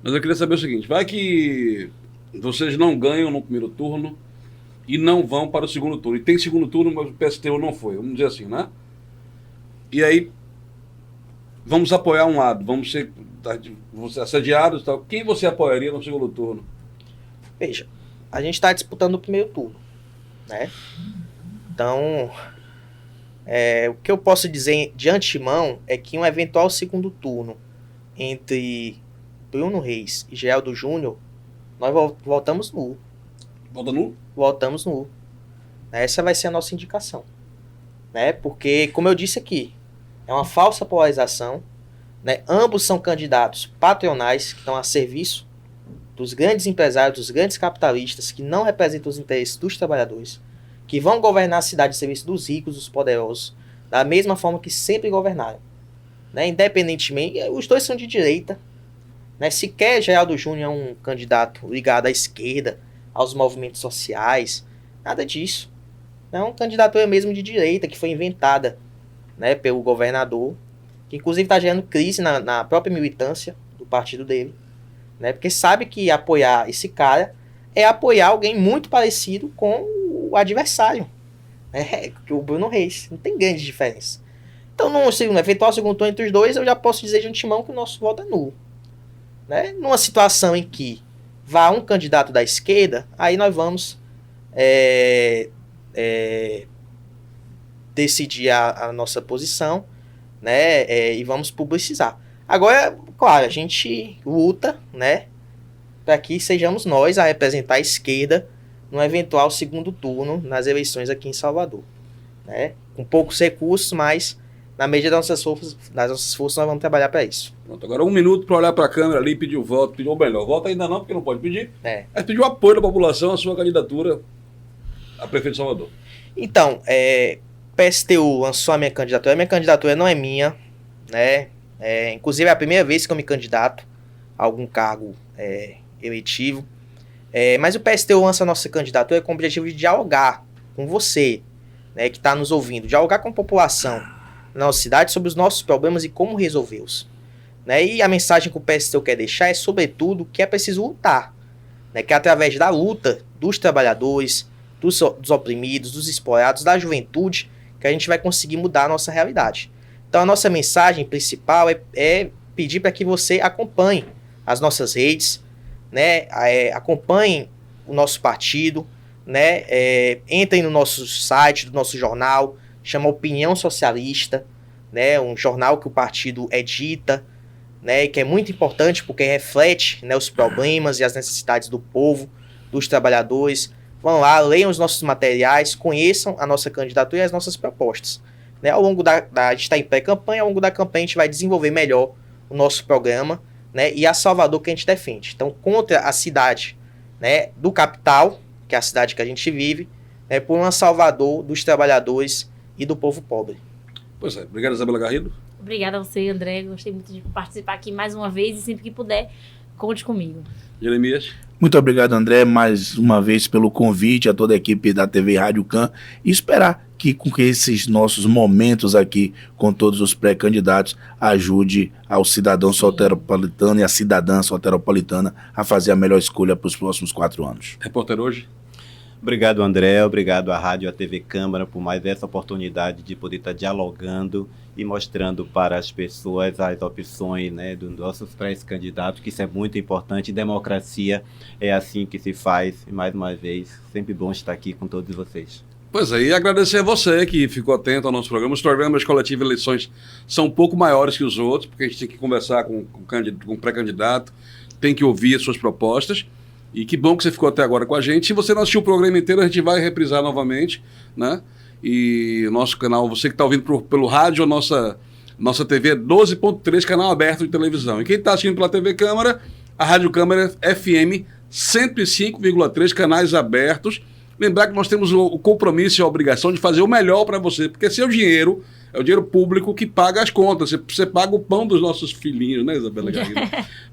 Mas eu queria saber o seguinte, vai que vocês não ganham no primeiro turno e não vão para o segundo turno. E tem segundo turno, mas o PSTU não foi, vamos dizer assim, né? E aí, vamos apoiar um lado, vamos ser assediados e tal. Quem você apoiaria no segundo turno? Veja, a gente está disputando o primeiro turno, né? Então, o que eu posso dizer de antemão é que um eventual segundo turno entre Bruno Reis e Geraldo Júnior, nós voltamos nu. Volta nu? Voltamos nu. Essa vai ser a nossa indicação, né? Porque, como eu disse aqui, é uma falsa polarização, né? Ambos são candidatos patronais que estão a serviço dos grandes empresários, dos grandes capitalistas que não representam os interesses dos trabalhadores, que vão governar a cidade a serviço dos ricos, dos poderosos, da mesma forma que sempre governaram, né? Independentemente, os dois são de direita, né? Sequer Geraldo Júnior é um candidato ligado à esquerda, aos movimentos sociais, nada disso. É uma candidatura mesmo de direita que foi inventada, né, pelo governador, que inclusive está gerando crise na própria militância do partido dele, né, porque sabe que apoiar esse cara é apoiar alguém muito parecido com o adversário, né, que o Bruno Reis. Não tem grande diferença. Então, no eventual segundo turno entre os dois, eu já posso dizer de antemão que o nosso voto é nulo. Né? Numa situação em que vá um candidato da esquerda, aí nós vamos decidir a nossa posição, né, e vamos publicizar. Agora, claro, a gente luta, né, para que sejamos nós a representar a esquerda no eventual segundo turno nas eleições aqui em Salvador, né, com poucos recursos, mas na medida das nossas forças nós vamos trabalhar para isso. Pronto, agora 1 minuto para olhar para a câmera ali e pedir o voto, ou melhor, voto ainda não, porque não pode pedir, mas pedir o apoio da população à sua candidatura a prefeito de Salvador. Então, PSTU lançou a minha candidatura não é minha, né? Inclusive é a primeira vez que eu me candidato a algum cargo eletivo, mas o PSTU lança a nossa candidatura com o objetivo de dialogar com você, né, que está nos ouvindo, dialogar com a população na nossa cidade sobre os nossos problemas e como resolvê-los, né? E a mensagem que o PSTU quer deixar é, sobretudo, que é preciso lutar, né? Que é através da luta dos trabalhadores, dos oprimidos, dos explorados, da juventude, que a gente vai conseguir mudar a nossa realidade. Então a nossa mensagem principal é pedir para que você acompanhe as nossas redes, né? Acompanhe o nosso partido, né? Entrem no nosso site, do nosso jornal, chama Opinião Socialista, né? Um jornal que o partido edita, né? E que é muito importante porque reflete, né, os problemas e as necessidades do povo, dos trabalhadores. Vão lá, leiam os nossos materiais, conheçam a nossa candidatura e as nossas propostas. Né? Ao longo a gente está em pré-campanha, ao longo da campanha a gente vai desenvolver melhor o nosso programa, né, e a Salvador que a gente defende. Então, contra a cidade, né, do capital, que é a cidade que a gente vive, né, por uma Salvador dos trabalhadores e do povo pobre. Pois é. Obrigado, Isabela Garrido. Obrigada a você, André. Gostei muito de participar aqui mais uma vez e sempre que puder, conte comigo. Jeremias. Muito obrigado, André, mais uma vez pelo convite a toda a equipe da TV Rádio Can e esperar que com esses nossos momentos aqui com todos os pré-candidatos ajude ao cidadão soteropolitano e a cidadã soteropolitana a fazer a melhor escolha para os próximos 4 anos. Repórter hoje. Obrigado, André. Obrigado à Rádio e à TV Câmara por mais essa oportunidade de poder estar dialogando e mostrando para as pessoas as opções, né, dos nossos pré-candidatos, que isso é muito importante. Democracia é assim que se faz. E mais uma vez, sempre bom estar aqui com todos vocês. Pois é, e agradecer a você que ficou atento ao nosso programa. Os programas coletivos de eleições são um pouco maiores que os outros, porque a gente tem que conversar com o pré-candidato, tem que ouvir as suas propostas. E que bom que você ficou até agora com a gente. Se você não assistiu o programa inteiro, a gente vai reprisar novamente, né? E o nosso canal, você que está ouvindo pelo rádio, a nossa TV é 12.3, canal aberto de televisão. E quem está assistindo pela TV Câmara, a Rádio Câmara FM 105,3, canais abertos. Lembrar que nós temos o compromisso e a obrigação de fazer o melhor para você, porque seu dinheiro é o dinheiro público que paga as contas. Você paga o pão dos nossos filhinhos, né, Isabela Garrido?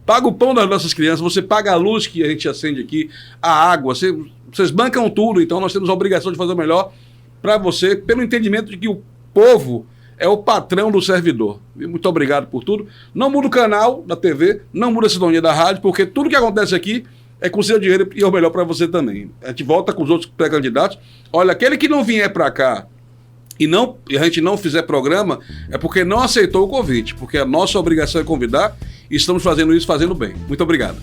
Paga o pão das nossas crianças, você paga a luz que a gente acende aqui, a água, vocês bancam tudo, então nós temos a obrigação de fazer o melhor para você, pelo entendimento de que o povo é o patrão do servidor. Muito obrigado por tudo. Não muda o canal da TV, não muda a sintonia da rádio, porque tudo que acontece aqui é com o seu dinheiro e é o melhor para você também. A gente volta com os outros pré-candidatos. Olha, aquele que não vier para cá e a gente não fizer programa, é porque não aceitou o convite, porque a nossa obrigação é convidar e estamos fazendo isso fazendo bem. Muito obrigado.